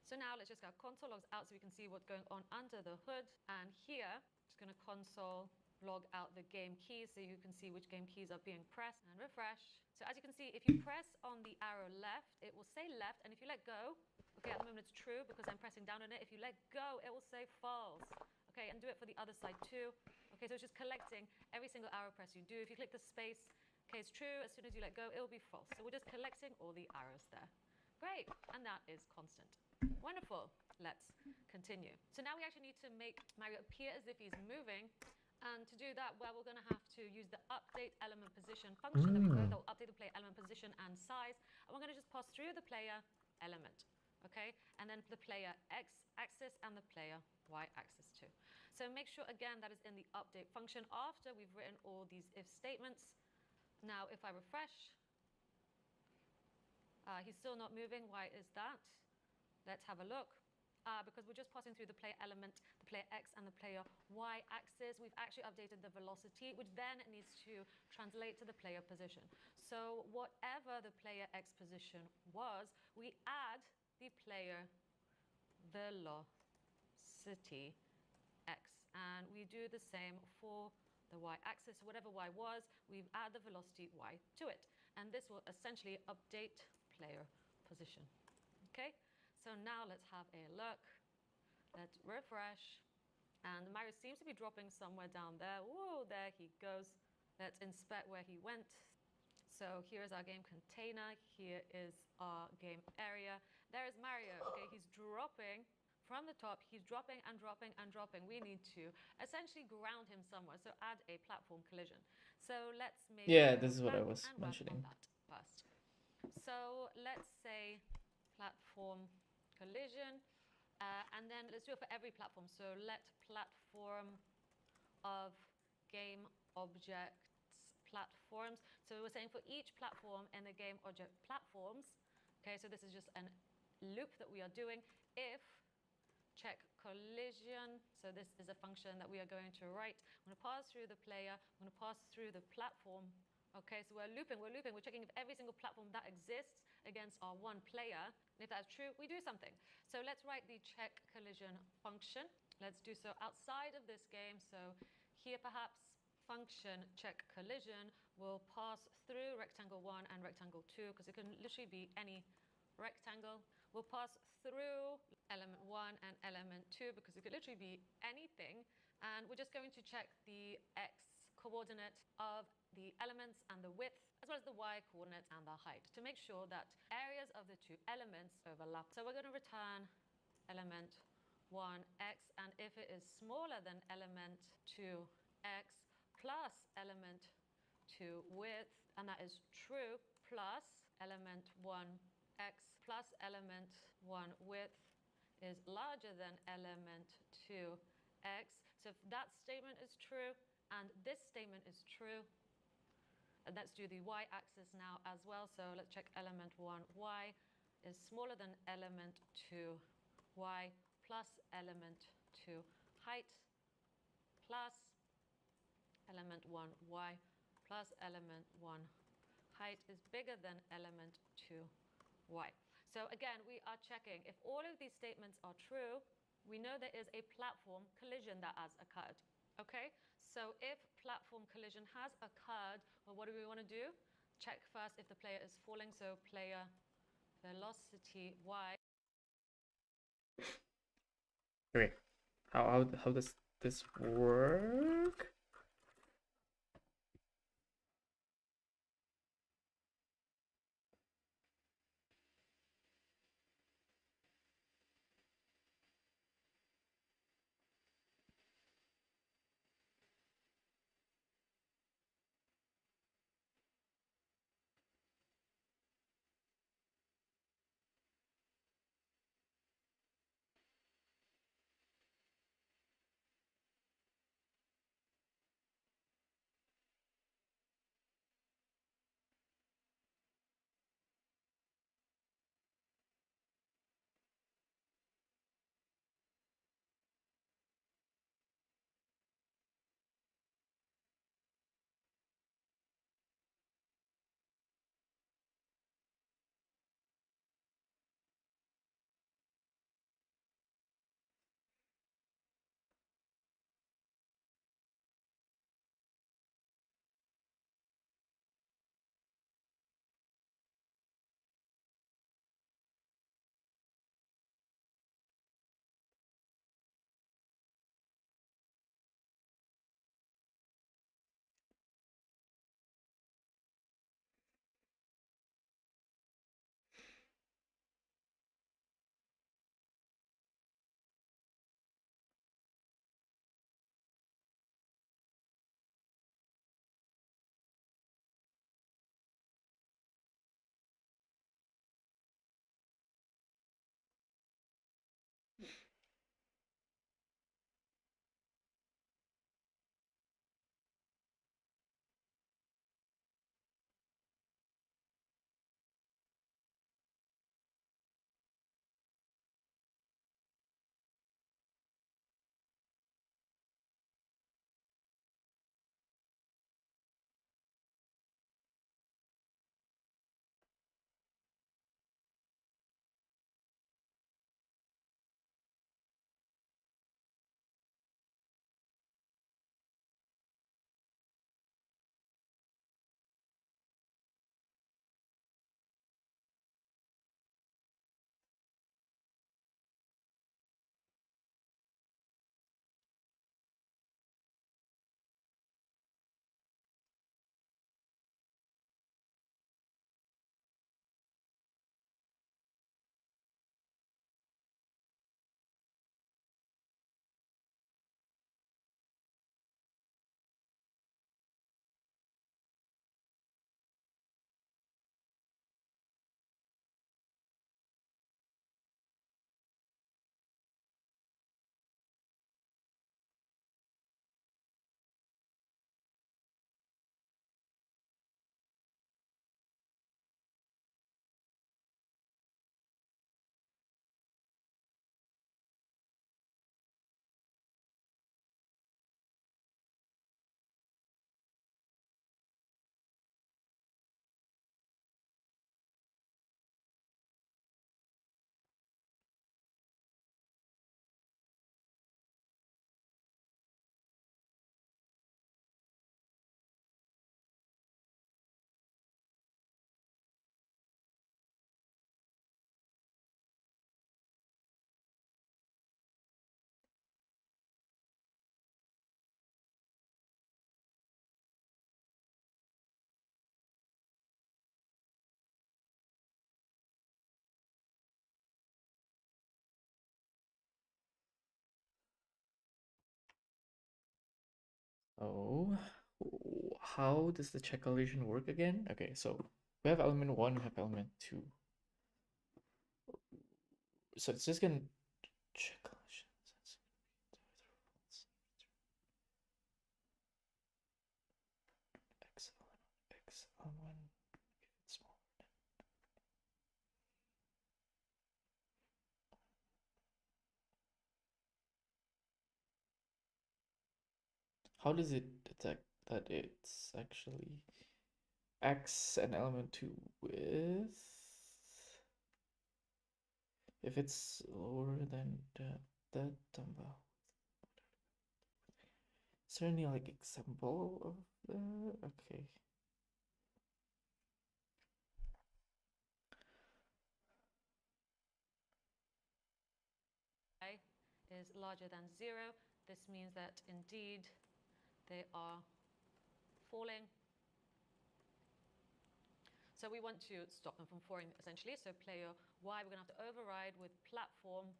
So now let's just go console logs out so we can see what's going on under the hood. And here, just going to console log out the game keys so you can see which game keys are being pressed, and refresh. So as you can see, if you press on the arrow left, it will say left, and if you let go, okay, at the moment it's true because I'm pressing down on it. If you let go, it will say false. Okay, and do it for the other side too. Okay, so it's just collecting every single arrow press you do. If you click the space, okay, it's true. As soon as you let go, it will be false. So we're just collecting all the arrows there. Great, and that is constant. Wonderful. Let's continue. So now we actually need to make Mario appear as if he's moving. And to do that, well, we're going to have to use the update element position function that we wrote that will update the player element position and size. And we're going to just pass through the player element, okay? And then the player x-axis and the player y-axis too. So make sure, again, that is in the update function after we've written all these if statements. Now, if I refresh, he's still not moving. Why is that? Let's have a look. Because we're just passing through the player element, the player x and the player y axis. We've actually updated the velocity, which then needs to translate to the player position. So whatever the player x position was, we add the player velocity x. And we do the same for the y-axis. So whatever y was, we add the velocity y to it. And this will essentially update player position. Okay? So now let's have a look. Let's refresh. And Mario seems to be dropping somewhere down there. Whoa, there he goes. Let's inspect where he went. So here's our game container. Here is our game area. There is Mario. Okay, he's dropping from the top. He's dropping and dropping and dropping. We need to essentially ground him somewhere. So add a platform collision. So let's make
this is what I was mentioning.
that first. So let's say platform collision, and then let's do it for every platform. So let platform of game objects platforms. So we're saying for each platform in the game object platforms, okay, so this is just a loop that we are doing. If check collision, so this is a function that we are going to write. I'm going to pass through the player, I'm going to pass through the platform. Okay, so we're looping, we're checking if every single platform that exists against our one player, and if that's true, we do something. So let's write the check collision function. Let's do so outside of this game. So here perhaps function check collision will pass through rectangle 1 and rectangle 2, because it can literally be any rectangle. We'll pass through element 1 and element 2, because it could literally be anything. And we're just going to check the x coordinate of the elements and the width, as well as the y coordinate and the height, to make sure that areas of the two elements overlap. So we're going to return element 1 x, and if it is smaller than element 2 x plus element 2 width, and that is true, plus element 1 x plus element 1 width is larger than element 2 x. So if that statement is true and this statement is true, and let's do the y-axis now as well. So let's check element 1 y is smaller than element 2 y plus element 2 height plus element 1 y plus element 1 height is bigger than element 2 y. So again, we are checking if all of these statements are true. We know there is a platform collision that has occurred. Okay, so if platform collision has occurred, well, what do we want to do? Check first if the player is falling. So player velocity y.
Okay, how does this work? Oh, how does the check collision work again? Okay, so we have element 1, we have element 2. So it's just gonna check collision. X element 1, it's small. How does it detect that it's actually X and element 2 with, if it's lower than that number? Is there any like example of that? Okay.
I is larger than 0. This means that indeed they are falling. So we want to stop them from falling essentially. So player Y, we're going to have to override with platform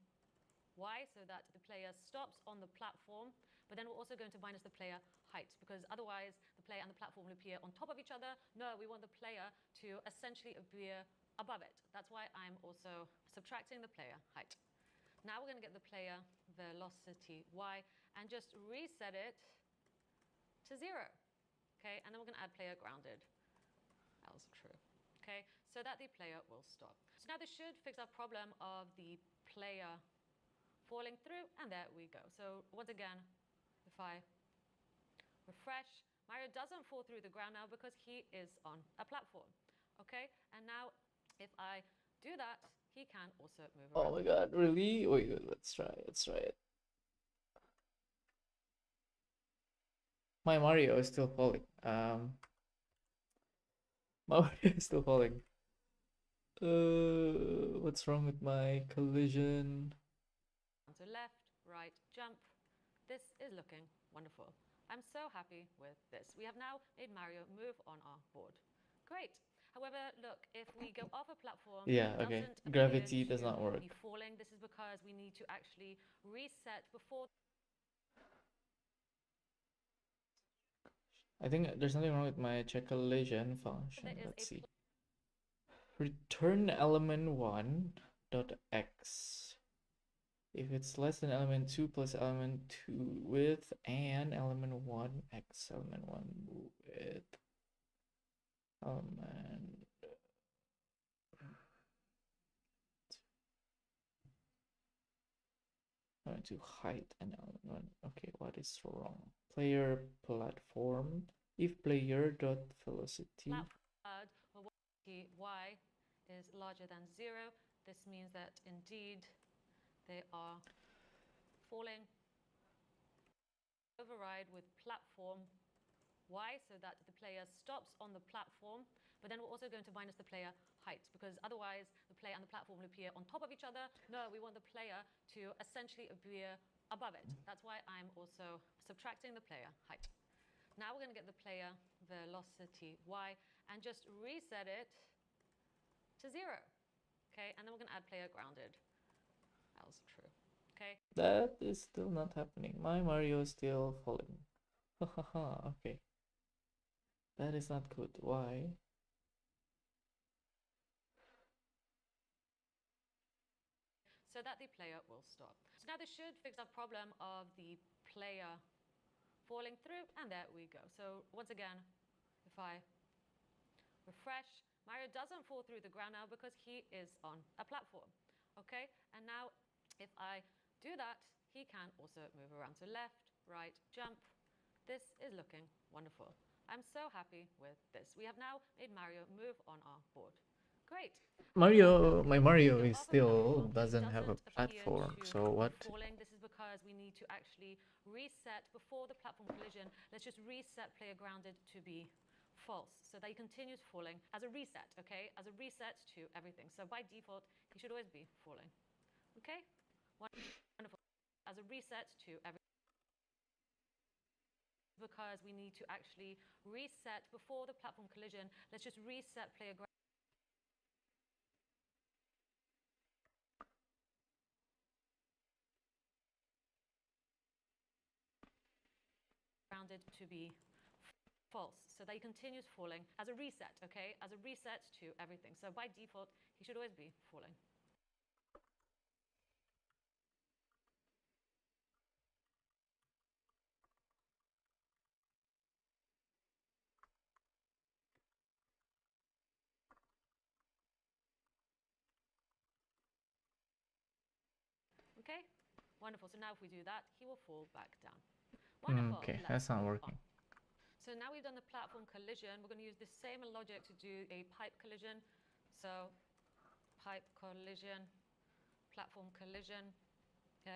Y so that the player stops on the platform, but then we're also going to minus the player height, because otherwise the player and the platform will appear on top of each other. No, we want the player to essentially appear above it. That's why I'm also subtracting the player height. Now we're going to get the player velocity Y and just reset it to 0. Okay, and then we're going to add player grounded else true. Okay, so that the player will stop. So now this should fix our problem of the player falling through, and there we go. So once again, if I refresh, Mario doesn't fall through the ground now because he is on a platform. Okay, and now if I do that, he can also move around.
Oh my god, really? Wait, let's try it. My Mario is still falling. My Mario is still falling. What's wrong with my collision?
So left, right, jump. This is looking wonderful. I'm so happy with this. We have now made Mario move on our board. Great. However, look, if we go off a platform,
Yeah,
it
okay.
doesn't
Gravity does
appear
not
to
work.
be falling. This is because we need to actually reset before.
I think there's something wrong with my check collision function.
There is
Let's
a
see. Return element 1 dot x if it's less than element 2 plus element 2 with and element 1 x element 1 with element to height and element 1. Okay, what is wrong? Player platform if player dot velocity
Y is larger than 0. This means that indeed they are falling. Override with platform Y so that the player stops on the platform, but then we're also going to minus the player height, because otherwise the player and the platform will appear on top of each other. No, we want the player to essentially appear above it. That's why I'm also subtracting the player height. Now we're going to get the player velocity Y and just reset it to 0. Okay, and then we're going to add player grounded else true. Okay.
That is still not happening. My Mario is still falling. Hahaha, okay. That is not good. Why?
So that the player will stop. So now this should fix our problem of the player falling through, and there we go. So once again, if I refresh, Mario doesn't fall through the ground now because he is on a platform. Okay, and now if I do that, he can also move around. So left, right, jump. This is looking wonderful. I'm so happy with this. We have now made Mario move on our board. Great.
My Mario is still doesn't have a platform, so what?
Falling. This is because we need to actually reset before the platform collision. Let's just reset player grounded to be false, so that he continues falling as a reset, okay? As a reset to everything. So by default, he should always be falling. Okay? Wonderful. As a reset to everything. Because we need to actually reset before the platform collision. Let's just reset player grounded wanted to be false, so that he continues falling as a reset, okay? As a reset to everything. So by default, he should always be falling. Okay, wonderful. So now if we do that, he will fall back down. Wonderful.
Okay,
Let's
that's not
move
working.
on. So now we've done the platform collision. We're going to use the same logic to do a pipe collision. So pipe collision, platform collision.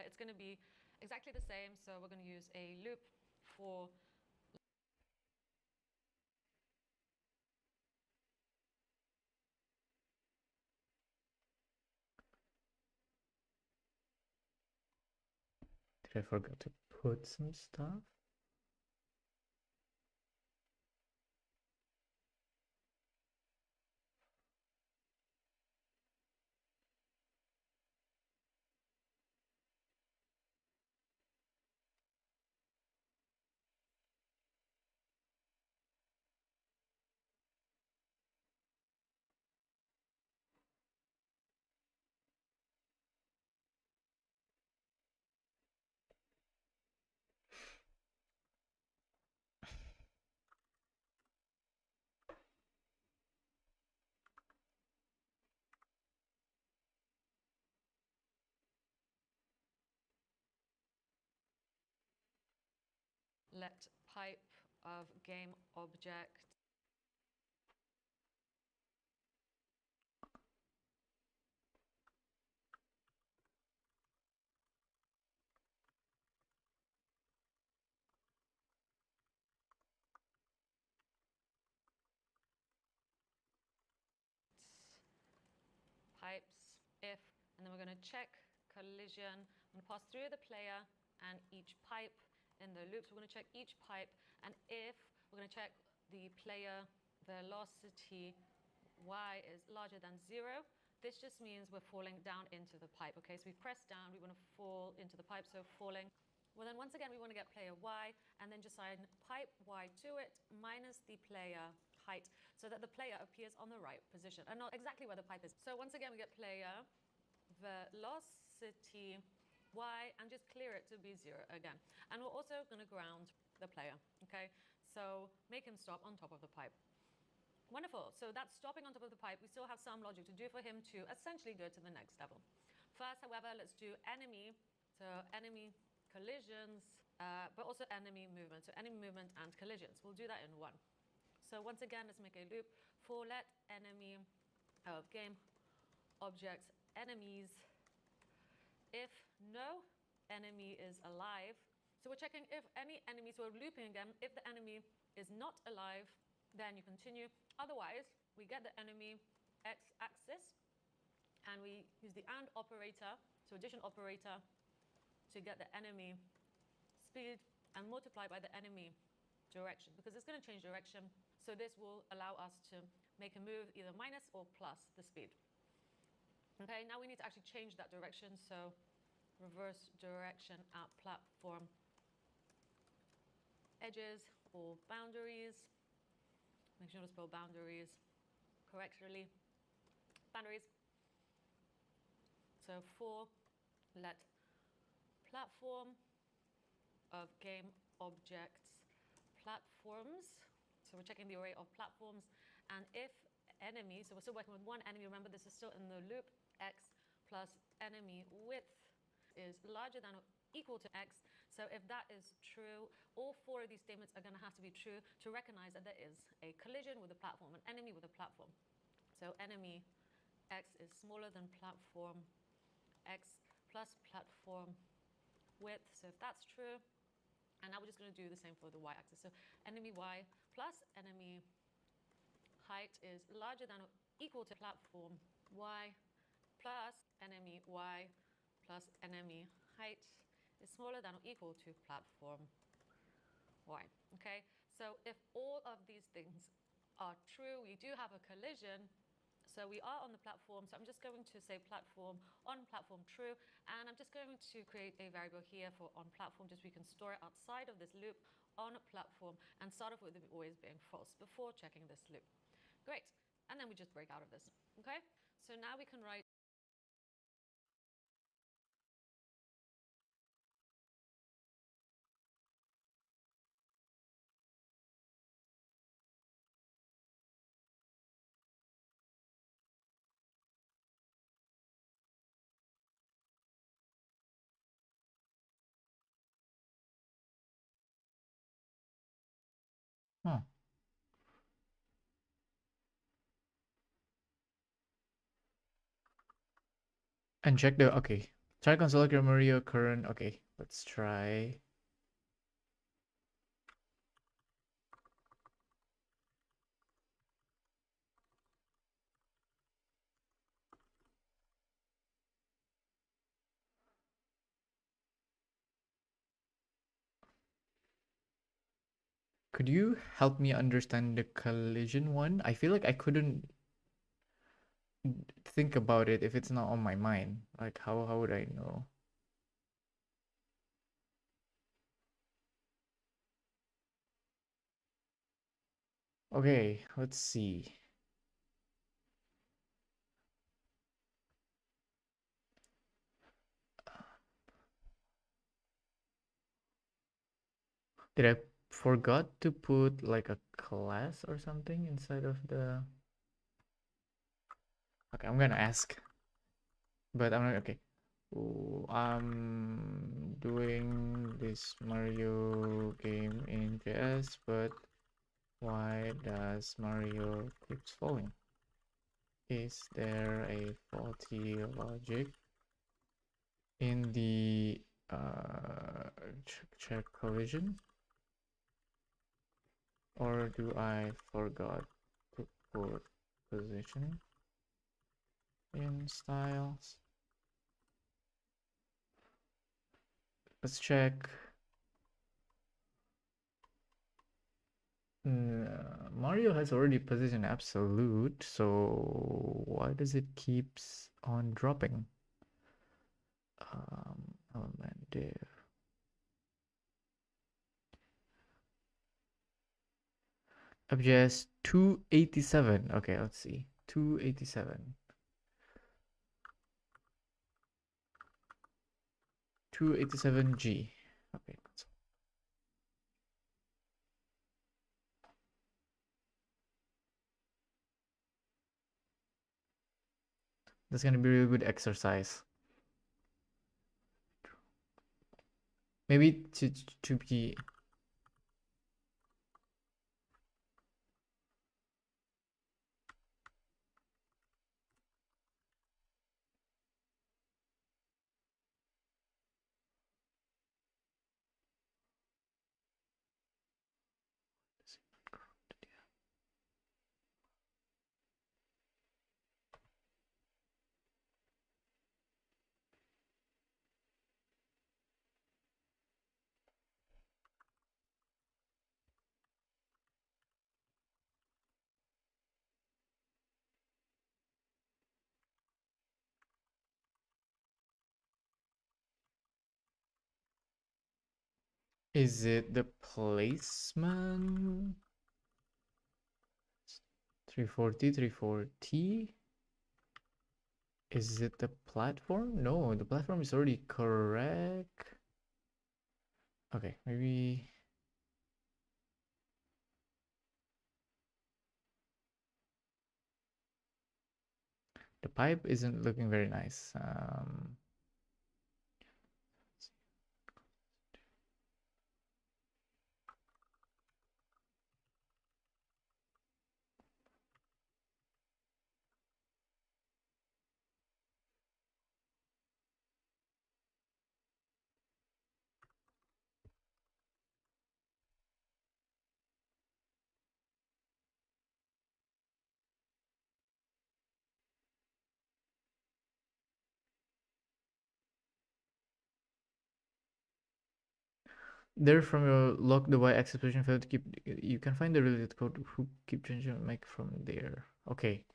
It's going to be exactly the same. So we're going to use a loop for
Did I forget to put some stuff?
let pipe of game object pipes if, and then we're going to check collision. I'm going to pass through the player and each pipe in the loops. We're going to check each pipe, and if we're going to check the player velocity y is larger than 0, this just means we're falling down into the pipe. Okay, so we press down, we want to fall into the pipe, so falling. Well, then once again, we want to get player y, and then just assign pipe y to it minus the player height, so that the player appears on the right position and not exactly where the pipe is. So once again, we get player velocity y and just clear it to be 0 again. And we're also going to ground the player, okay? So make him stop on top of the pipe. Wonderful. So that's stopping on top of the pipe. We still have some logic to do for him to essentially go to the next level. First, however, let's do enemy. So enemy collisions, but also enemy movement. So enemy movement and collisions. We'll do that in one. So once again, let's make a loop for let enemy of game object enemies if no enemy is alive. So we're checking if any enemy, so we're looping again. If the enemy is not alive, then you continue. Otherwise, we get the enemy x-axis, and we use the AND operator, so addition operator, to get the enemy speed and multiply by the enemy direction, because it's going to change direction. So this will allow us to make a move either minus or plus the speed. Okay, now we need to actually change that direction. So reverse direction at platform edges or boundaries. Make sure to spell boundaries correctly. Boundaries. So for let platform of game objects platforms. So we're checking the array of platforms. And if enemy, so we're still working with one enemy. Remember, this is still in the loop. X plus enemy width is larger than or equal to x. So if that is true, all 4 of these statements are going to have to be true to recognize that there is a collision with a platform, an enemy with a platform. So enemy x is smaller than platform x plus platform width. So if that's true, and now we're just going to do the same for the y-axis. So enemy y plus enemy height is larger than or equal to platform y plus enemy y plus enemy height is smaller than or equal to platform y. Okay, so if all of these things are true, we do have a collision. So So we are on the platform, so I'm just going to say platform on platform true, and I'm just going to create a variable here for on platform, just so we can store it outside of this loop on a platform and start off with it always being false before checking this loop. Great, and then we just break out of this, okay? So now we can write
Huh. And check the, okay. Try console your Mario current. Okay, let's try. Could you help me understand the collision one? I feel like I couldn't think about it if it's not on my mind. Like how would I know? Okay, let's see. Did I forgot to put like a class or something inside of the... Okay, I'm gonna ask. But I'm not okay. Ooh, I'm doing this Mario game in JS, but why does Mario keeps falling? Is there a faulty logic in the check collision? Or do I forgot to put position in styles? Let's check. Mario has already positioned absolute, so why does it keeps on dropping? Element div. Object 287. Okay, let's see. 287. 287G. Okay. That's gonna be a really good exercise. Maybe to be... Is it the placement? 340, 340? Is it the platform? No, the platform is already correct. Okay, maybe... The pipe isn't looking very nice. There from your log the y expression failed to keep... You can find the related code who keep changing make from there. Okay.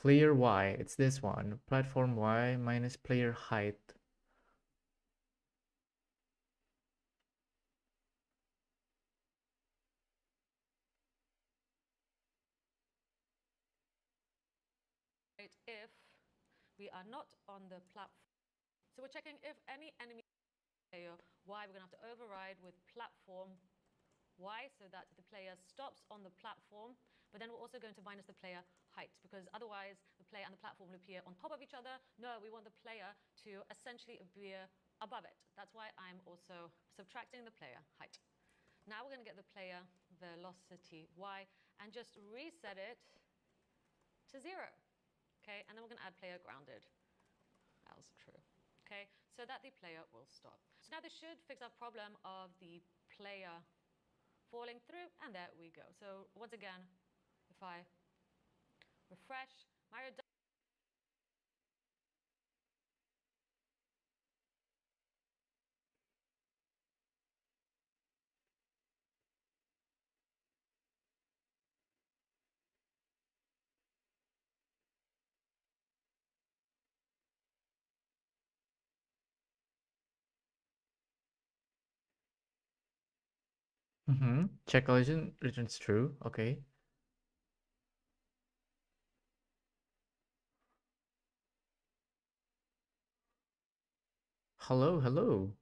Player Y, it's this one. Platform Y minus player height.
If we are not on the platform. So we're checking if any enemy player Y, we're going to have to override with platform Y so that the player stops on the platform, but then we're also going to minus the player height, because otherwise the player and the platform will appear on top of each other. No, we want the player to essentially appear above it. That's why I'm also subtracting the player height. Now we're going to get the player velocity Y and just reset it to 0. Okay, and then we're going to add player grounded as true. Okay, so that the player will stop. So now this should fix our problem of the player falling through, and there we go. So once again, if I refresh, Mario does.
Check collision returns true. Okay. Hello, hello.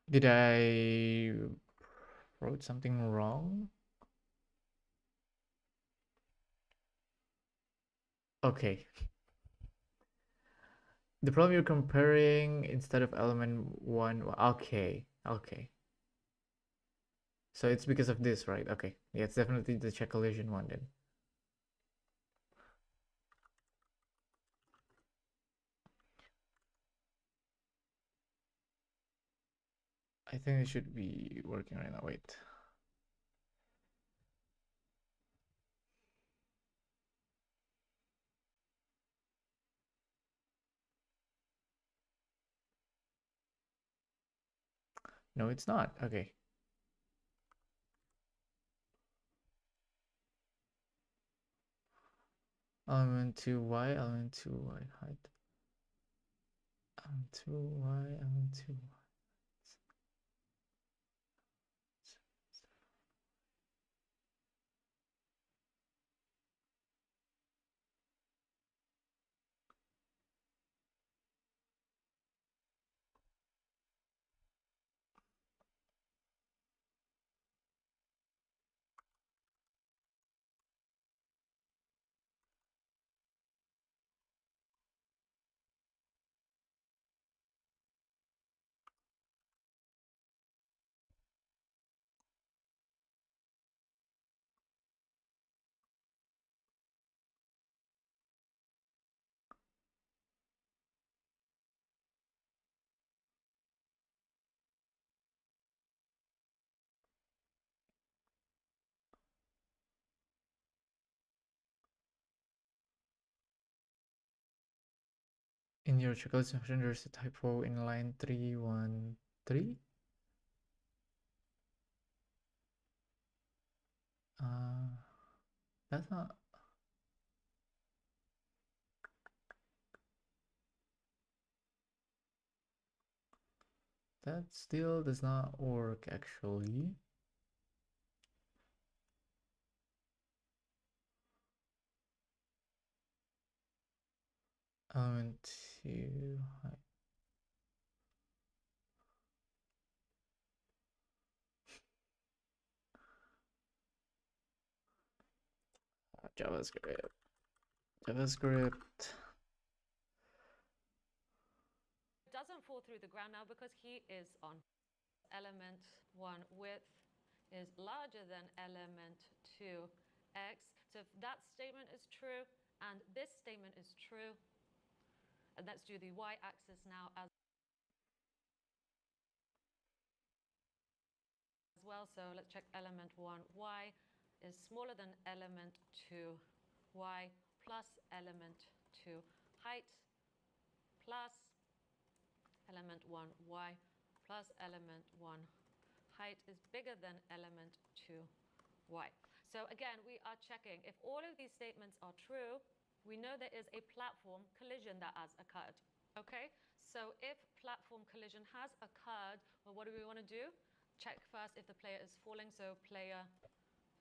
Did I wrote something wrong? Okay. The problem you're comparing instead of element 1. Okay. Okay. So it's because of this, right? Okay. Yeah, it's definitely the check collision one then. I think it should be working right now. Wait. No, it's not. Okay. Element 2y, element 2y height. Element 2y, element 2y. In your checklist function, there's a typo in line 313. That's not. That still does not work actually. Element 2 height. JavaScript.
Doesn't fall through the ground now because he is on element 1 width is larger than element 2 x. So if that statement is true and this statement is true, and let's do the y-axis now as well. So let's check element 1 y is smaller than element 2 y plus element 2 height plus element 1 y plus element 1 height is bigger than element 2 y. So again, we are checking if all of these statements are true, we know there is a platform collision that has occurred. Okay, so if platform collision has occurred, well, what do we want to do? Check first if the player is falling. So player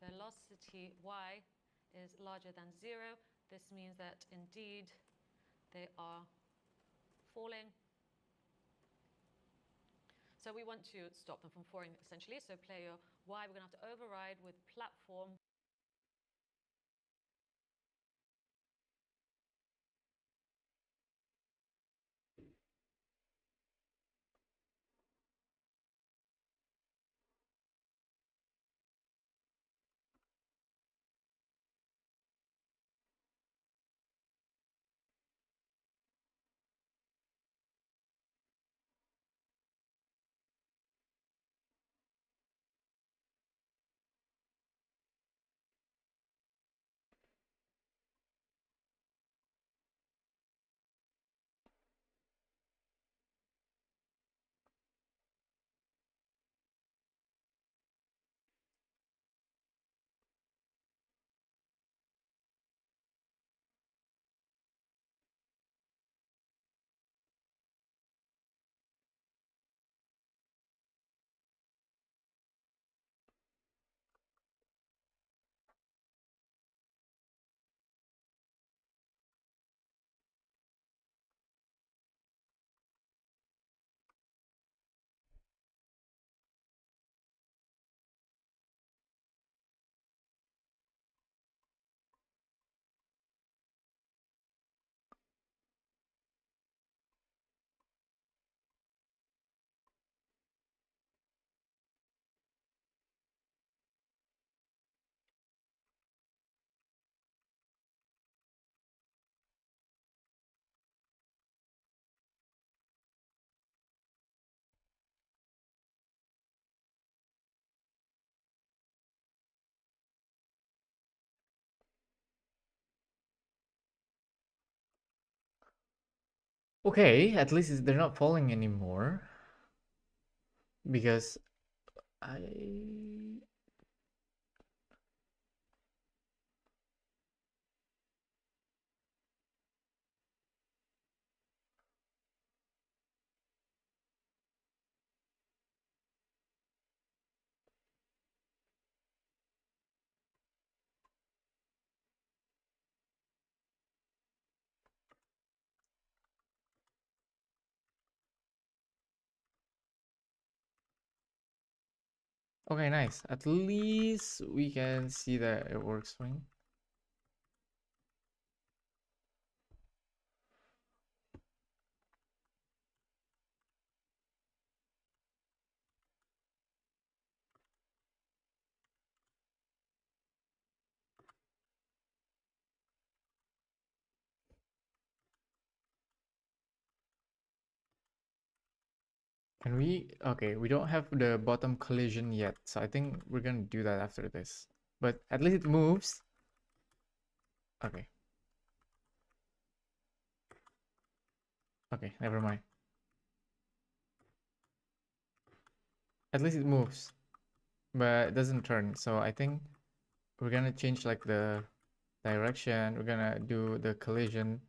velocity y is larger than 0. This means that indeed they are falling. So we want to stop them from falling essentially. So player y, we're going to have to override with platform.
Okay, at least they're not falling anymore. Because I... Okay, nice. At least we can see that it works fine. Can we... Okay, we don't have the bottom collision yet, so I think we're gonna do that after this. But at least it moves. Okay. Okay, never mind. At least it moves, but it doesn't turn. So I think we're gonna change like the direction. We're gonna do the collision,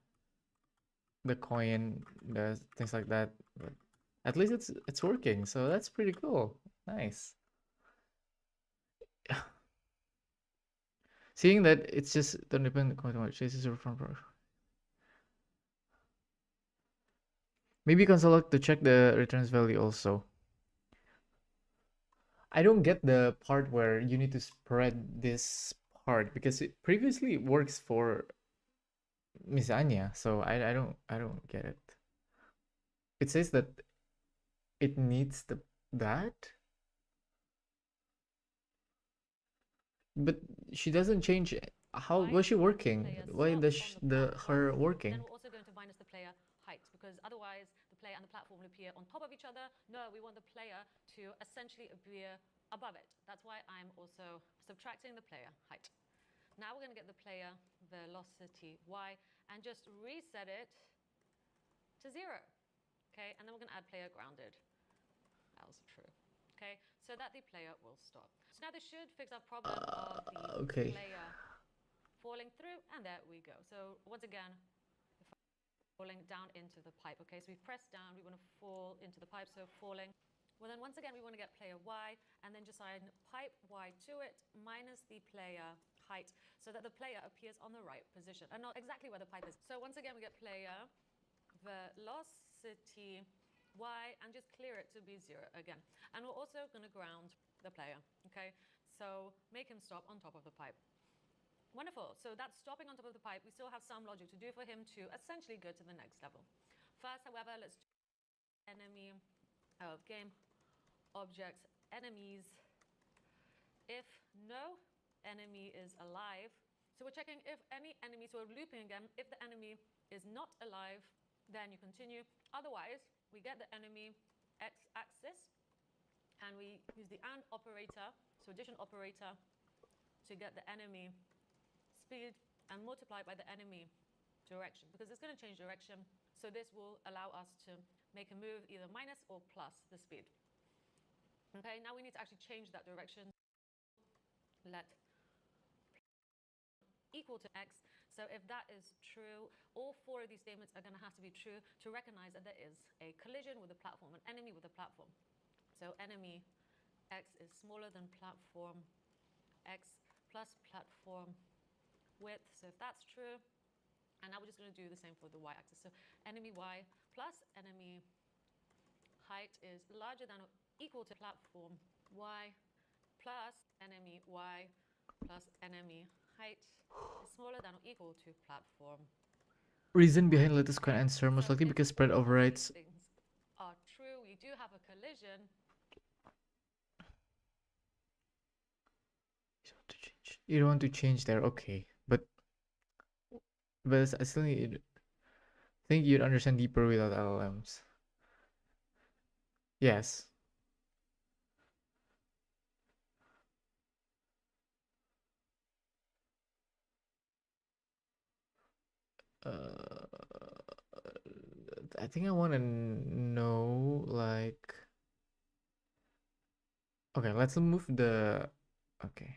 the coin, the things like that. But at least it's working, so that's pretty cool. Nice. Seeing that it's just don't depend quite much. Chases are from maybe console to check the returns value also. I don't get the part where you need to spread this part because it previously works for Miss Anya, so I don't get it. It says that it needs that, but she doesn't change. How was she working? Why does her working?
Then we're also going to minus the player height because otherwise the player and the platform will appear on top of each other. No, we want the player to essentially appear above it. That's why I'm also subtracting the player height. Now we're going to get the player velocity y and just reset it to 0. Okay, and then we're going to add player grounded else true. Okay, so that the player will stop. So now this should fix our problem of the
Okay.
player falling through, and there we go. So once again, falling down into the pipe. Okay, so we press down, we want to fall into the pipe, so falling. Well, then once again, we want to get player Y, and then just assign pipe Y to it minus the player height, so that the player appears on the right position, and not exactly where the pipe is. So once again, we get player velocity Y, and just clear it to be 0 again. And we're also going to ground the player, okay? So make him stop on top of the pipe. Wonderful. So that's stopping on top of the pipe. We still have some logic to do for him to essentially go to the next level. First, however, let's do enemy of game object enemies. If no enemy is alive, so we're checking if any enemy, so we're looping again. If the enemy is not alive, then you continue. Otherwise, we get the enemy x-axis, and we use the AND operator, so addition operator, to get the enemy speed and multiply by the enemy direction, because it's going to change direction. So this will allow us to make a move either minus or plus the speed. Okay, now we need to actually change that direction. Let equal to x. So if that is true, all 4 of these statements are going to have to be true to recognize that there is a collision with a platform, an enemy with a platform. So enemy x is smaller than platform x plus platform width. So if that's true, and now we're just going to do the same for the y-axis. So enemy y plus enemy height is larger than or equal to platform y plus enemy y plus enemy height is smaller than or equal to platform.
Reason behind let us coin answer most likely because spread overrides.
Things are true. We do have a collision.
You don't want to change there, okay, but I still need. Think you'd understand deeper without LLMs. Yes. I think I want to know, like, okay, let's move the, okay.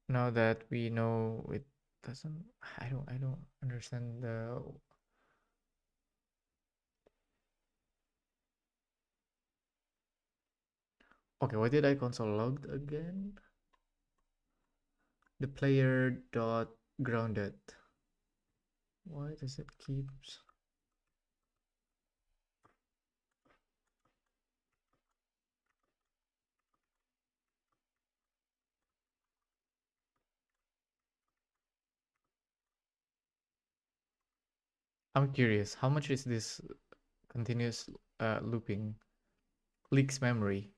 Now that we know it doesn't, I don't understand the, okay, why did I console logged again? The player dot grounded. Why does it keeps? I'm curious, how much is this continuous looping leaks memory?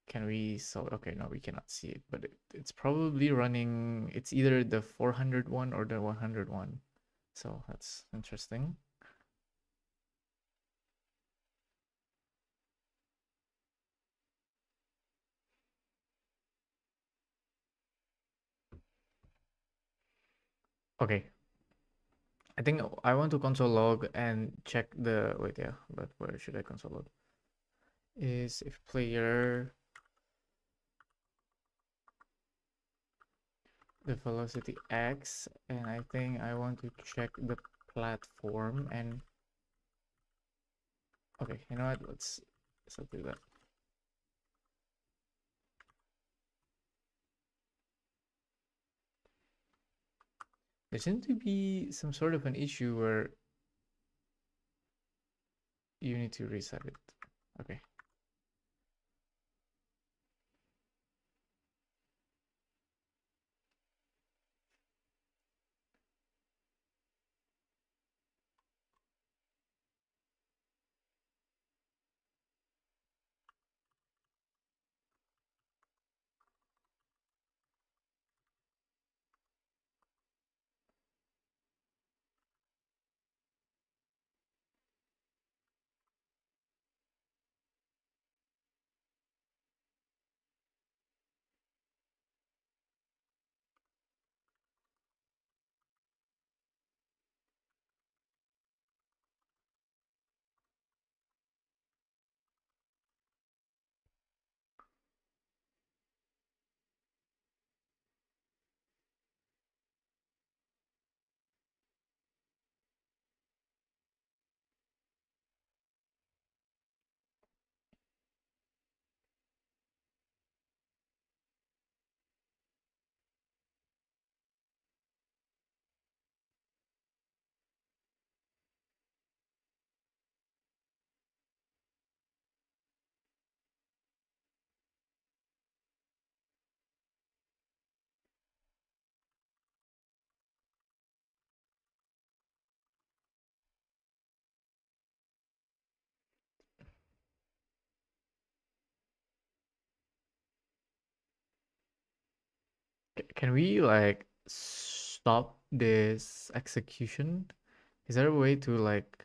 Can we solve? Okay, no, we cannot see it, but it's probably running. It's either the 401 or the 101. So that's interesting. Okay. I think I want to console log and check the, wait, yeah, but where should I console log? Is if player, the velocity x, and I think I want to check the platform and, okay, you know what, let's do that. There seems to be some sort of an issue where you need to reset it. Okay. Can we like stop this execution? Is there a way to like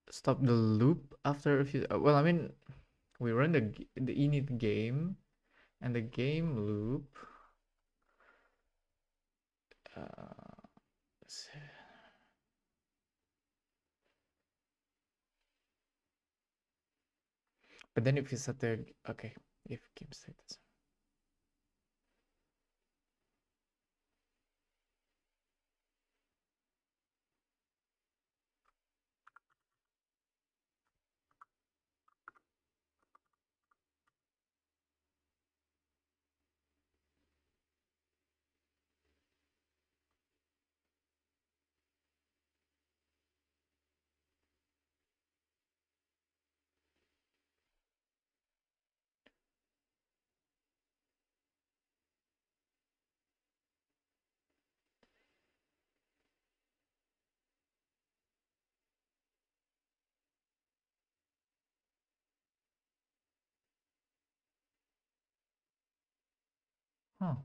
stop the loop after a few? Well, I mean, we run the init game and the game loop. Let's see. But then if you set the okay, if game status. Huh.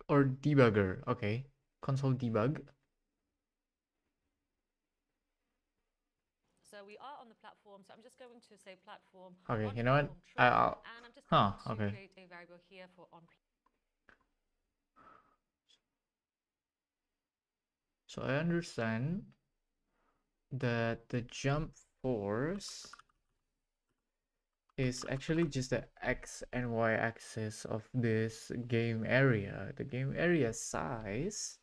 Or debugger. Okay. Console debug.
So we are on the platform. So I'm just going to say platform
Okay,
on
you know what?
platform true, and I'm just going to
Okay.
create a variable here for on.
So I understand that the jump force is actually just the X and Y axis of this game area. The game area size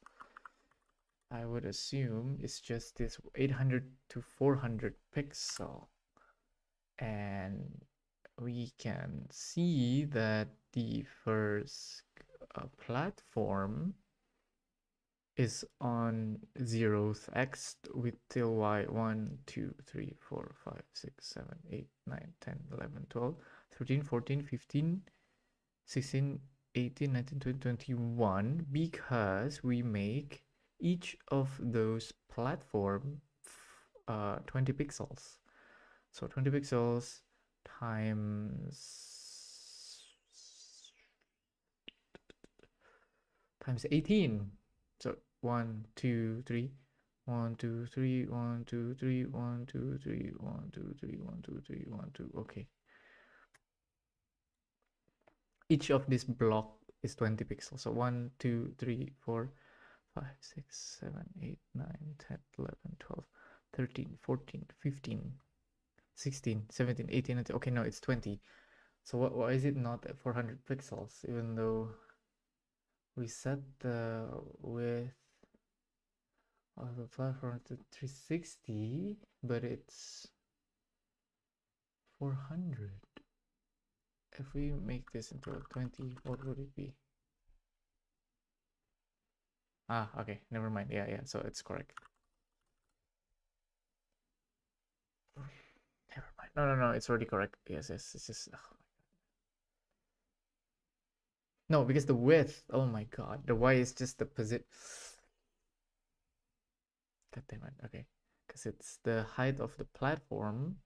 I would assume it's just this 800 to 400 pixel. And we can see that the first platform is on 0th x with till y 1, 2, 3, 4, 5, 6, 7, 8, 9, 10, 11, 12, 13, 14, 15, 16, 18, 19, 20, 21, because we make each of those platform 20 pixels. So 20 pixels times 18. So 1, 2, 3, 1, 2, 3, 1, 2, 3, 1, 2, 3, 1, 2, 3, 1, 2, 3, 1, 2. Okay. Each of this block is 20 pixels. So 1, 2, 3, 4, 5, 6, 7, 8, 9, 10, 11, 12, 13, 14, 15, 16, 17, 18, 19. Okay, no, it's 20. So why is it not at 400 pixels, even though we set the width of the platform to 360, but it's 400? If we make this into a 20, what would it be? Ah, okay, never mind. Yeah, so it's correct. Never mind. No, it's already correct. Yes, it's just... Oh. No, because the width, oh my god, the y is just the position. God damn it, okay. Because it's the height of the platform.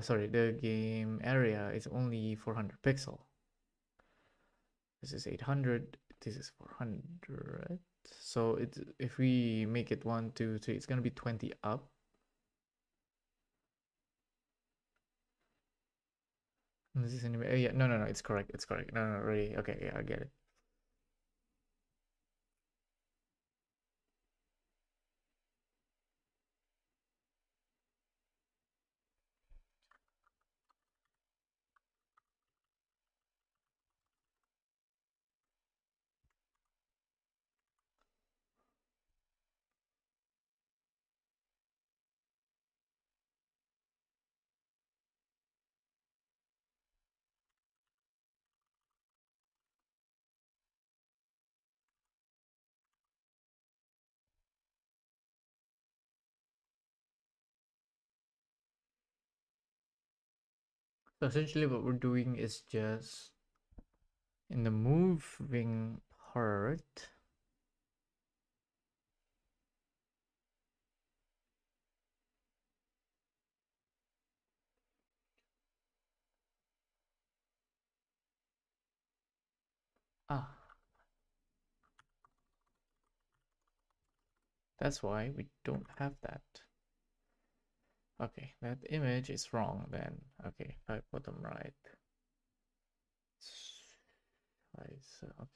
Sorry, the game area is only 400 pixel. This is 800, this is 400. So it's, if we make it 1, 2, 3, it's gonna be 20 up. This is anyway. Yeah, no, it's correct. It's correct. No, really. Okay, yeah, I get it. So essentially what we're doing is just in the moving part, that's why we don't have that. Okay, that image is wrong then. Okay, bottom right. Okay.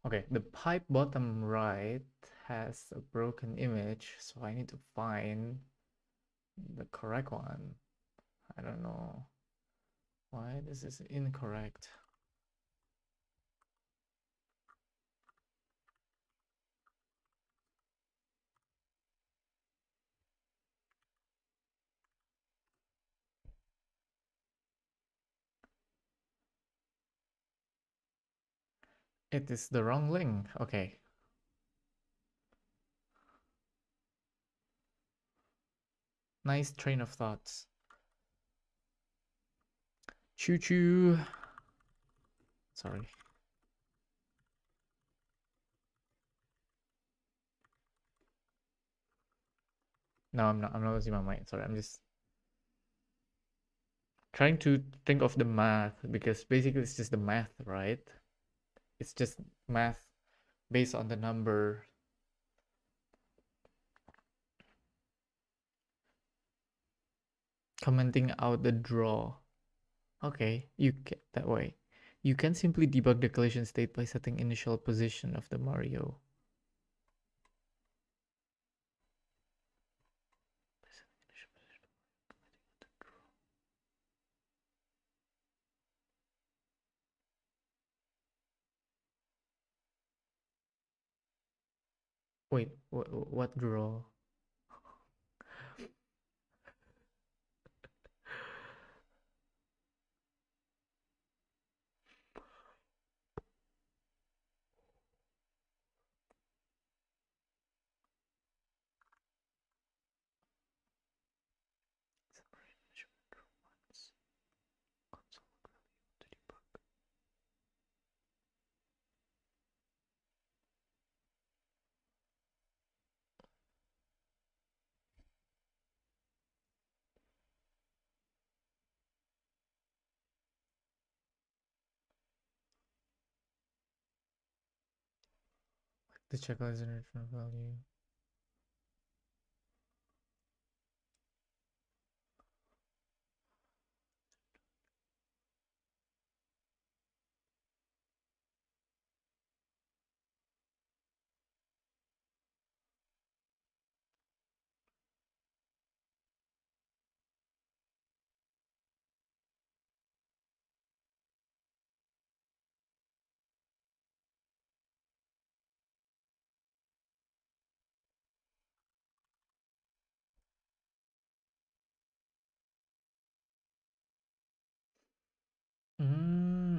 Okay, the pipe bottom right has a broken image, so I need to find the correct one. I don't know why this is incorrect. It is the wrong link. Okay. Nice train of thoughts. Choo choo. Sorry. No, I'm not losing my mind. Sorry, I'm just trying to think of the math, because basically it's just the math, right? It's just math based on the number. Commenting out the draw. Okay, you get that way. You can simply debug the collision state by setting initial position of the Mario. Wait, what draw? The checkout is an return value.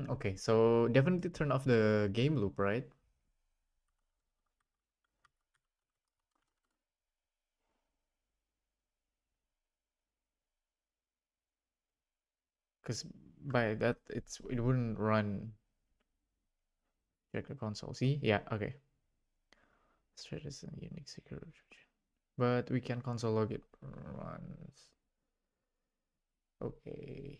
Okay, so definitely turn off the game loop, right? Because by that it wouldn't run. Check the console. See? Yeah, okay. Straight is a unique security. But we can console log it runs. Okay.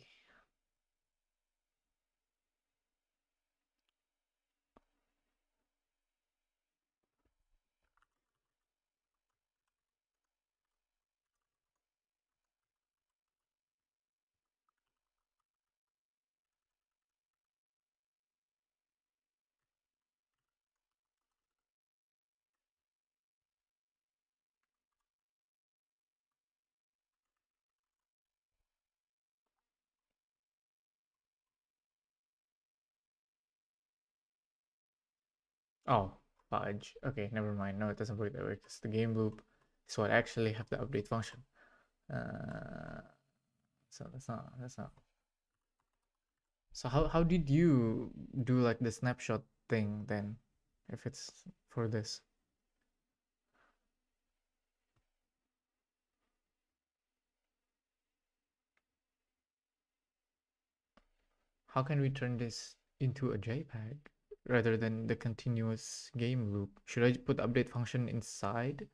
Oh, fudge. Okay, never mind. No, it doesn't work that way because the game loop is what actually have the update function. Uh, so that's not. So how did you do like the snapshot thing then, if it's for this? How can we turn this into a JPEG rather than the continuous game loop? Should I put the update function inside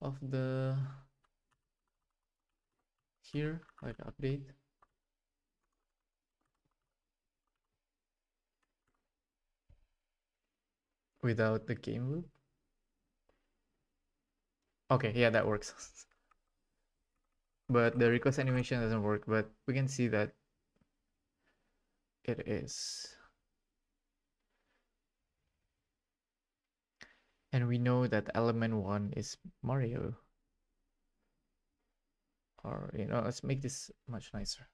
of the here, like update without the game loop? Okay, yeah, that works. But the request animation doesn't work, but we can see that it is. And we know that element 1 is Mario. Or, let's make this much nicer.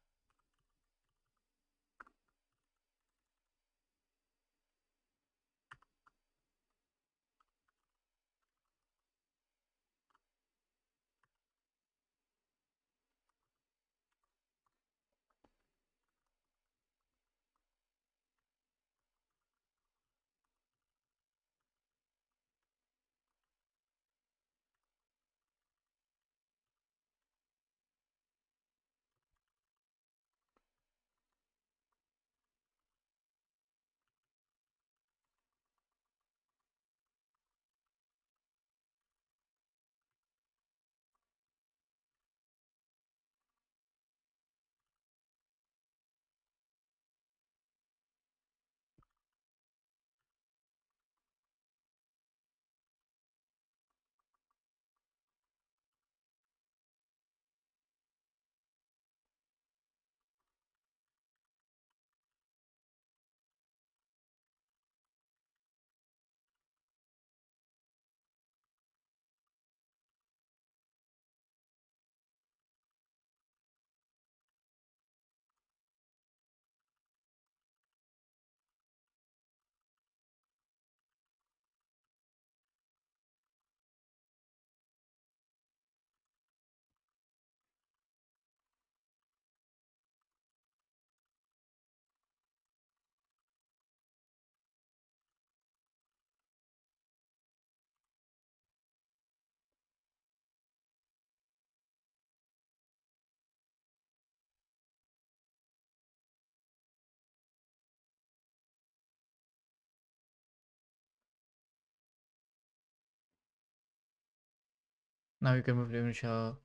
Now you can move the initial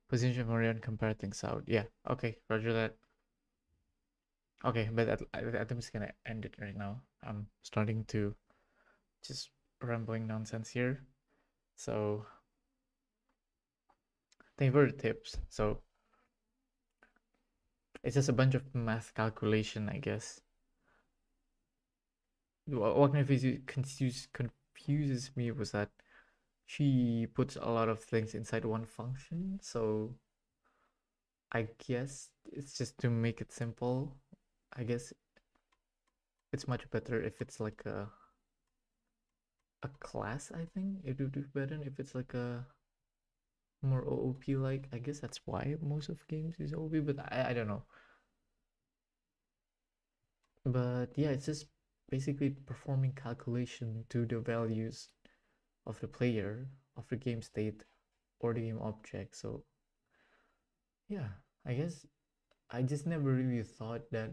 position for and compare things out. Yeah, okay, roger that. Okay, but I'm just gonna end it right now. I'm starting to just rambling nonsense here. So thank you for the tips. So it's just a bunch of math calculation, I guess. What confuses me was that she puts a lot of things inside one function. So I guess it's just to make it simple. I guess it's much better if it's like a class. I think it would be better if it's like a more OOP like. I guess that's why most of games is OOP, but I don't know. But yeah, it's just basically performing calculation to the values of the player, of the game state, or the game object. So yeah, I guess I just never really thought that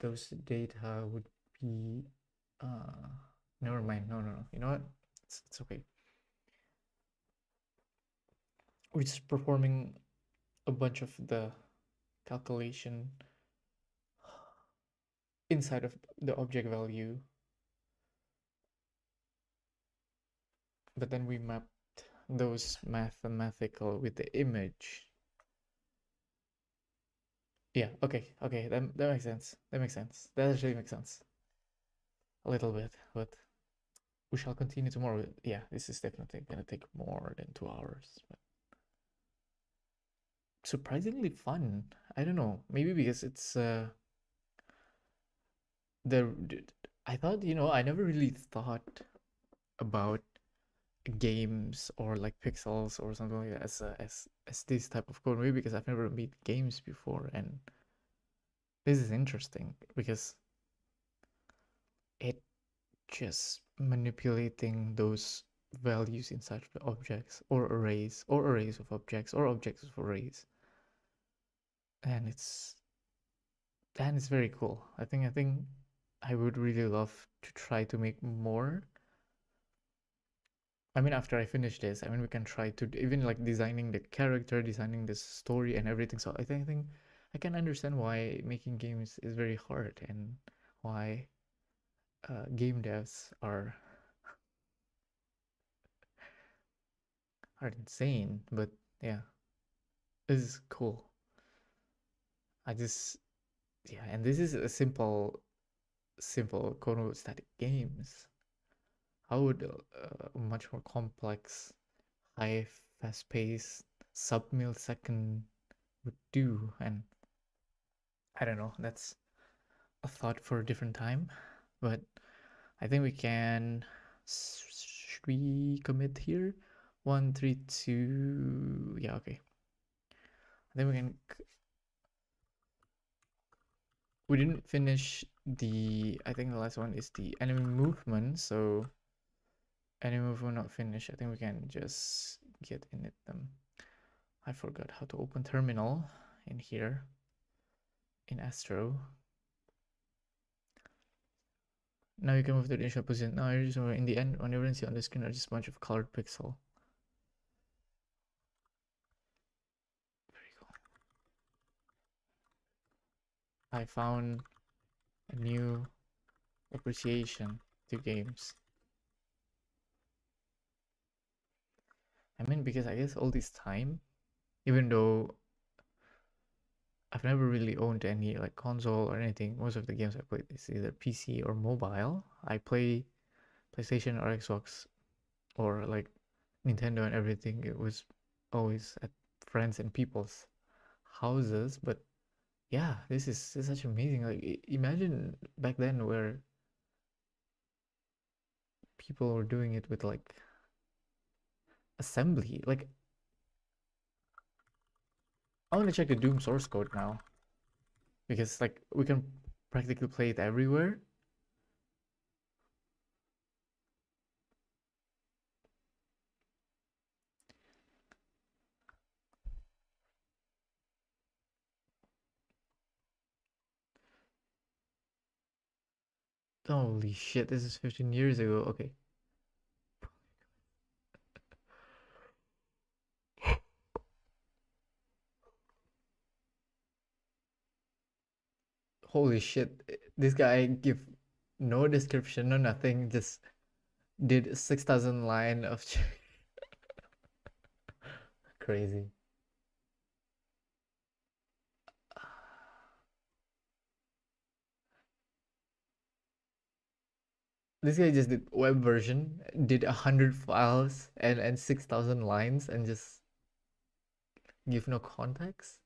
those data would be never mind. No. You know what? It's okay. We're just performing a bunch of the calculation inside of the object value, but then we mapped those mathematical with the image. Yeah, okay, that makes sense. That makes sense. That actually makes sense. A little bit, but we shall continue tomorrow. Yeah, this is definitely gonna take more than 2 hours, but surprisingly fun. I don't know, maybe because it's the I thought, I never really thought about games or like pixels or something like that as this type of code, maybe because I've never made games before, and this is interesting because it just manipulating those values inside of the objects or arrays of objects or objects of arrays, and it's very cool. I think I would really love to try to make more. I mean, after I finish this, I mean, we can try to even like designing the character, designing the story and everything. So I think I can understand why making games is very hard and why game devs are insane. But yeah, this is cool. I just yeah, and this is a simple Kono static games. How would much more complex, high fast paced sub millisecond would do? And I don't know, that's a thought for a different time. But I think we can. Should we commit here? 1, 3, 2. Yeah, okay. I think we can. We didn't finish the. I think the last one is the enemy movement. So enemy movement not finished. I think we can just get in it them. I forgot how to open terminal in here in Astro. Now you can move to the initial position. Now you're just in the end. Whenever you see on the screen are just a bunch of colored pixel. Very cool. I found a new appreciation to games. I mean, because I guess all this time, even though I've never really owned any like console or anything, most of the games I played is either PC or mobile. I play PlayStation or Xbox or like Nintendo and everything. It was always at friends and people's houses. But yeah, this is such amazing. Like imagine back then where people were doing it with like assembly. Like I want to check the Doom source code now because like we can practically play it everywhere. Holy shit, this is 15 years ago. Okay. Holy shit. This guy give no description, no nothing, just did 6,000 line of crazy. This guy just did web version, did 100 files and 6,000 lines and just give no context.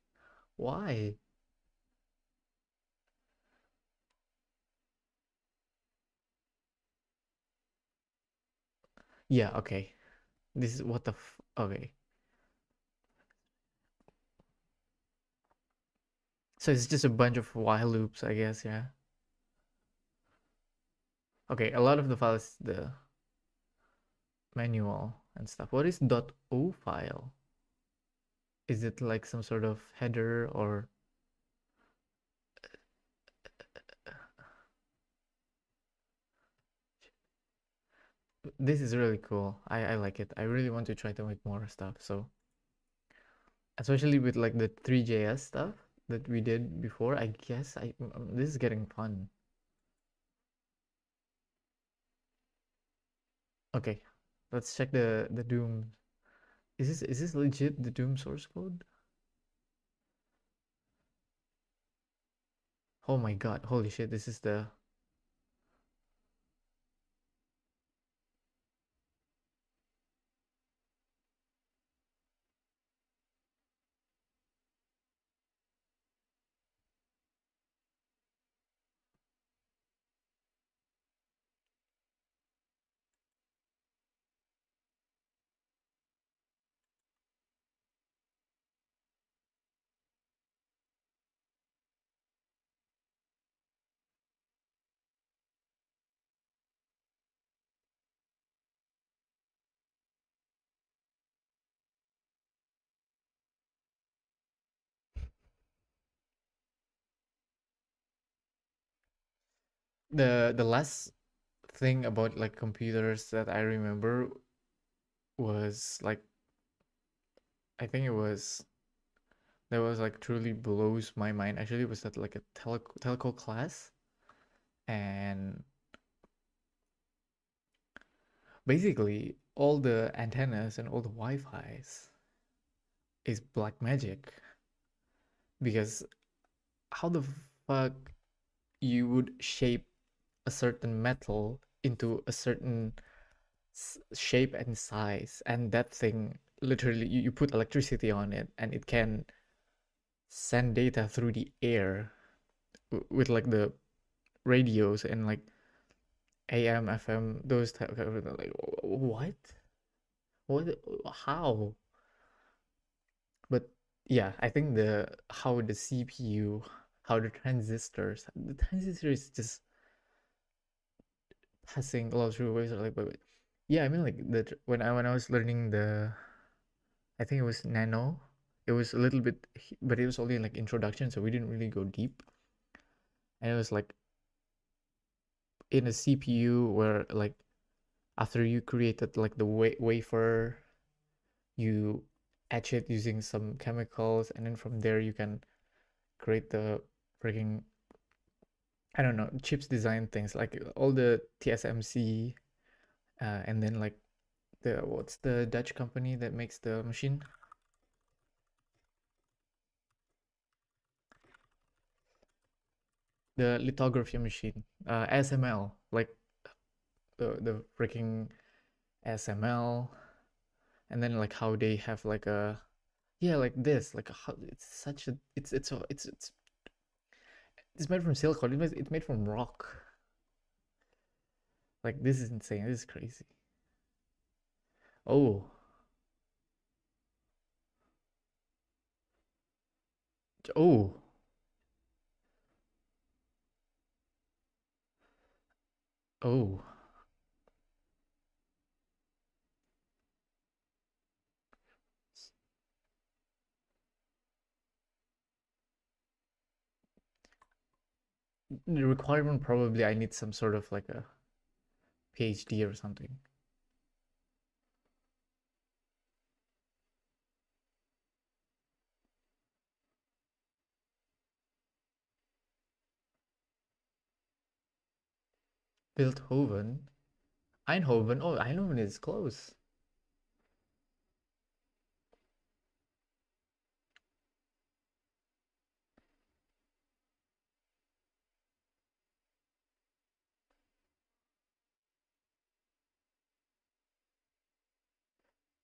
Why? Yeah, okay. This is what the okay. So it's just a bunch of while loops, I guess, yeah. Okay, a lot of the files, the manual and stuff. What is .o file? Is it like some sort of header or this is really cool. I like it. I really want to try to make more stuff. So especially with like the Three.js stuff that we did before, I guess this is getting fun. Okay, let's check the Doom. Is this legit the Doom source code? Oh my god, holy shit, this is the last thing about like computers that I remember was like I think it was that was like truly blows my mind. Actually, it was at like a telco class, and basically all the antennas and all the Wi-Fi's is black magic because how the fuck you would shape a certain metal into a certain shape and size, and that thing literally you put electricity on it and it can send data through the air with like the radios and like AM, FM, those type of like what? What? How? But yeah, I think the how the CPU, how the transistors just passing a lot through waves are like, but yeah, I mean like that when I was learning I think it was nano. It was a little bit, but it was only like introduction, so we didn't really go deep. And it was like in a CPU where like after you created like the wafer, you etch it using some chemicals, and then from there you can create the freaking I don't know chips design things like all the TSMC, and then like what's the Dutch company that makes the machine? The lithography machine, SML, like the freaking SML, and then like how they have like a yeah like this like how it's such a it's made from silicon. It's made from rock. Like this is insane. This is crazy. Oh, oh, oh. The requirement probably I need some sort of like a PhD or something. Bilthoven. Eindhoven. Oh, Eindhoven is close.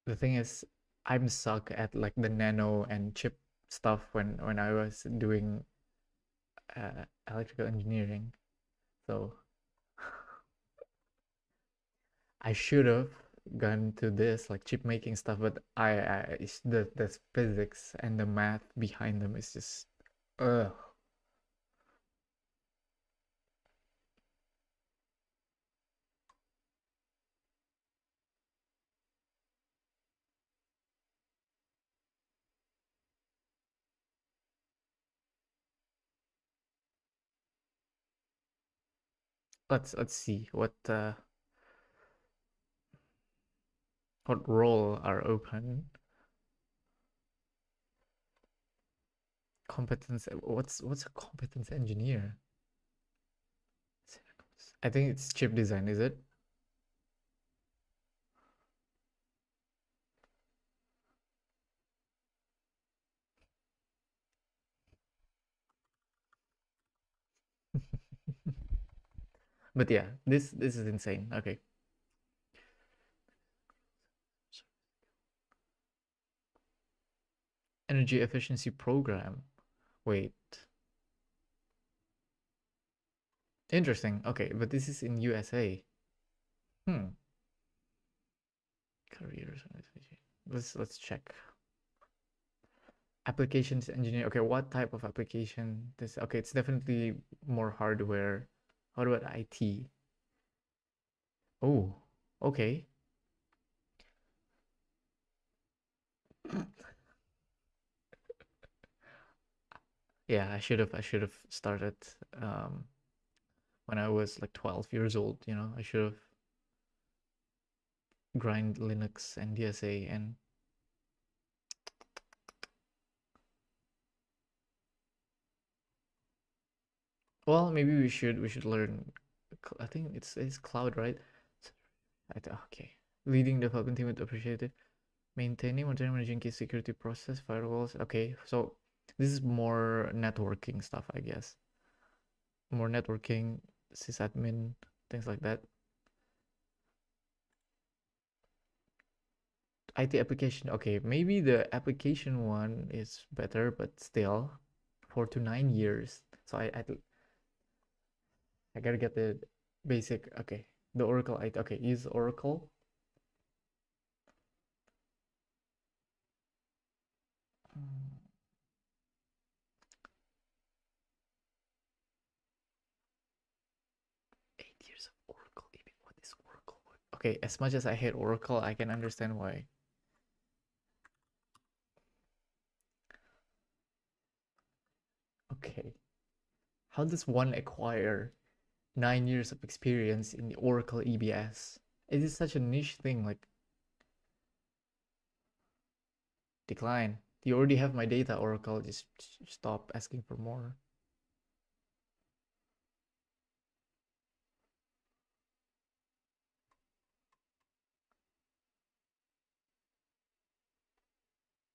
The thing is, I'm suck at like the nano and chip stuff when I was doing electrical engineering. So I should have gone to this like chip making stuff, but it's the physics and the math behind them is just ugh. Let's see what role are open. Competence. What's a competence engineer? I think it's chip design, is it? But yeah, this is insane. Okay. Energy efficiency program. Wait. Interesting. Okay, but this is in USA. Hmm. Careers. Let's check. Applications engineer. Okay, what type of application? This okay, it's definitely more hardware. What about IT? Oh, okay. Yeah, I should have started um when I was like 12 years old, you know. I should have grind Linux and DSA and well, maybe we should learn. I think it's cloud, right? Okay. Leading development team would appreciate it. Maintaining modern managing key security process firewalls. Okay, so this is more networking stuff, I guess. More networking, sysadmin, things like that. IT application. Okay, maybe the application one is better, but still, 4 to 9 years. So I gotta get the basic. Okay, the Oracle IT. Okay, use Oracle. Mm, 8 years of Oracle. What is Oracle? Okay, as much as I hate Oracle, I can understand why. Okay, how does one acquire 9 years of experience in the Oracle EBS? It is such a niche thing. Like decline. You already have my data, Oracle. Just stop asking for more.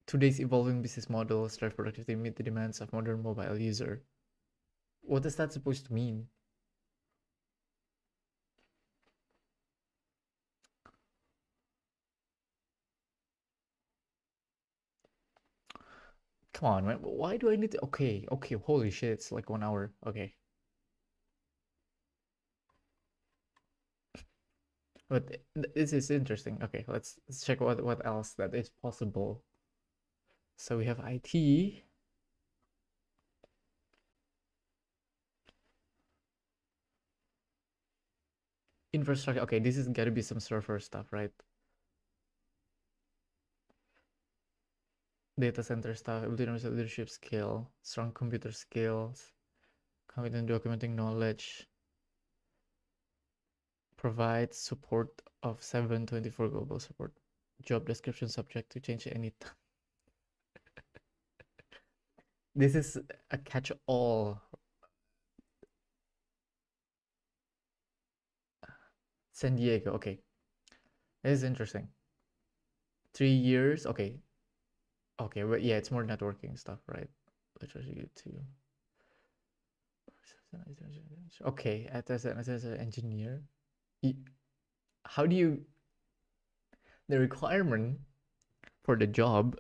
Today's evolving business models drive productivity meet the demands of modern mobile user. What is that supposed to mean? Come on, man. Why do I need to? Okay, okay. Holy shit! It's like 1 hour. Okay, but this is interesting. Okay, let's check what else that is possible. So we have IT. Infrastructure. Okay, this is gotta be some server stuff, right? Data center stuff, ability to leadership skill, strong computer skills, competent documenting knowledge, provide support of 7/24 global support. Job description subject to change any time. This is a catch-all. San Diego. Okay, this is interesting. 3 years. Okay. Okay, but yeah, it's more networking stuff, right? Literally too. Okay, as an engineer, how do you? The requirement for the job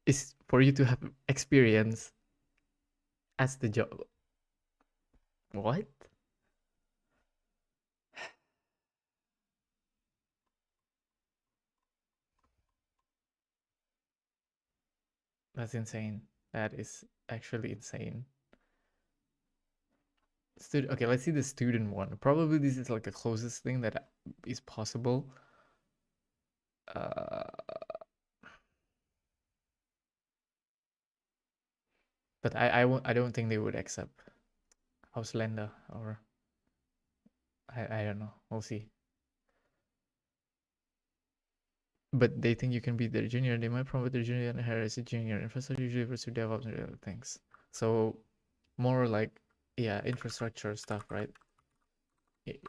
is for you to have experience as the job. What? That's insane. That is actually insane. Okay, let's see the student one. Probably this is like the closest thing that is possible. But I don't think they would accept Auslander or I don't know. We'll see. But they think you can be their junior. They might promote their junior and hire as a junior. Infrastructure usually pursue DevOps and other things. So more like, yeah, infrastructure stuff, right?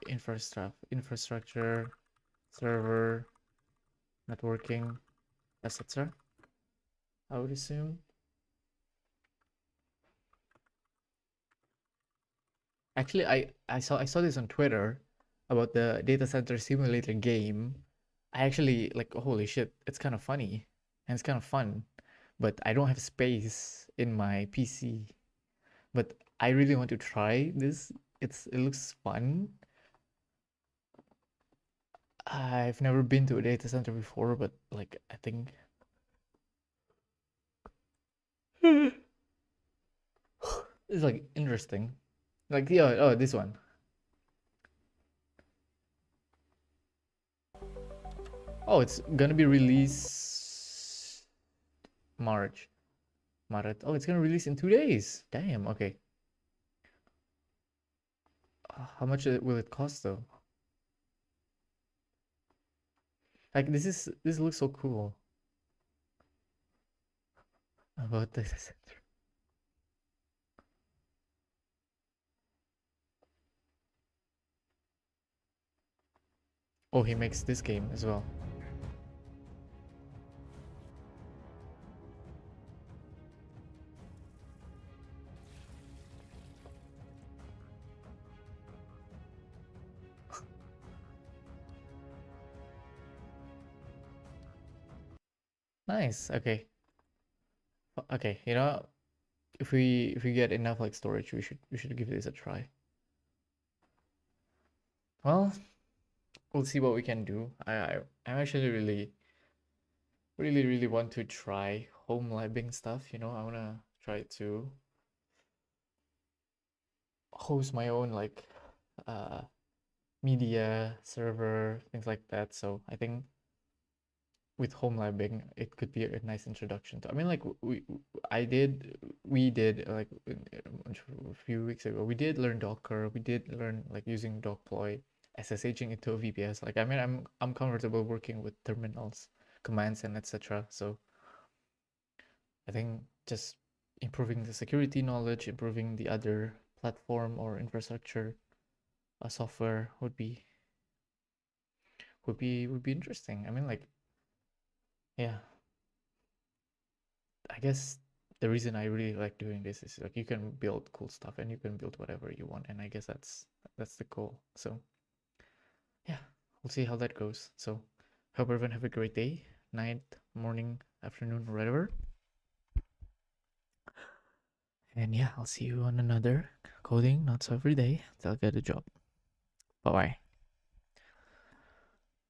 Infrastructure, server, networking, etc. I would assume. Actually, I saw this on Twitter about the data center simulator game. I actually like, holy shit, it's kind of funny and it's kind of fun, but I don't have space in my PC. But I really want to try this. It looks fun. I've never been to a data center before, but like I think it's like interesting. Like yeah, oh this one. Oh, it's gonna be released March. Maret. Oh, it's gonna release in 2 days. Damn. Okay. How much will it cost though? Like this looks so cool. About data center. Oh, he makes this game as well. Nice. Okay. Okay. You know, if we get enough like storage, we should give this a try. Well, we'll see what we can do. I'm actually really want to try home labbing stuff. You know, I wanna try to host my own like media server, things like that. So I think with home labbing, it could be a nice introduction to. I mean, like we did like a few weeks ago. We did learn Docker. We did learn like using Deploy, SSHing into a VPS. Like I mean, I'm comfortable working with terminals, commands, and etc. So I think just improving the security knowledge, improving the other platform or infrastructure, software would be interesting. I mean, like, yeah, I guess the reason I really like doing this is like you can build cool stuff and you can build whatever you want, and I guess that's the goal. So yeah, we'll see how that goes. So hope everyone have a great day, night, morning, afternoon, whatever. And yeah, I'll see you on another coding not so every day till I get a job. Bye bye.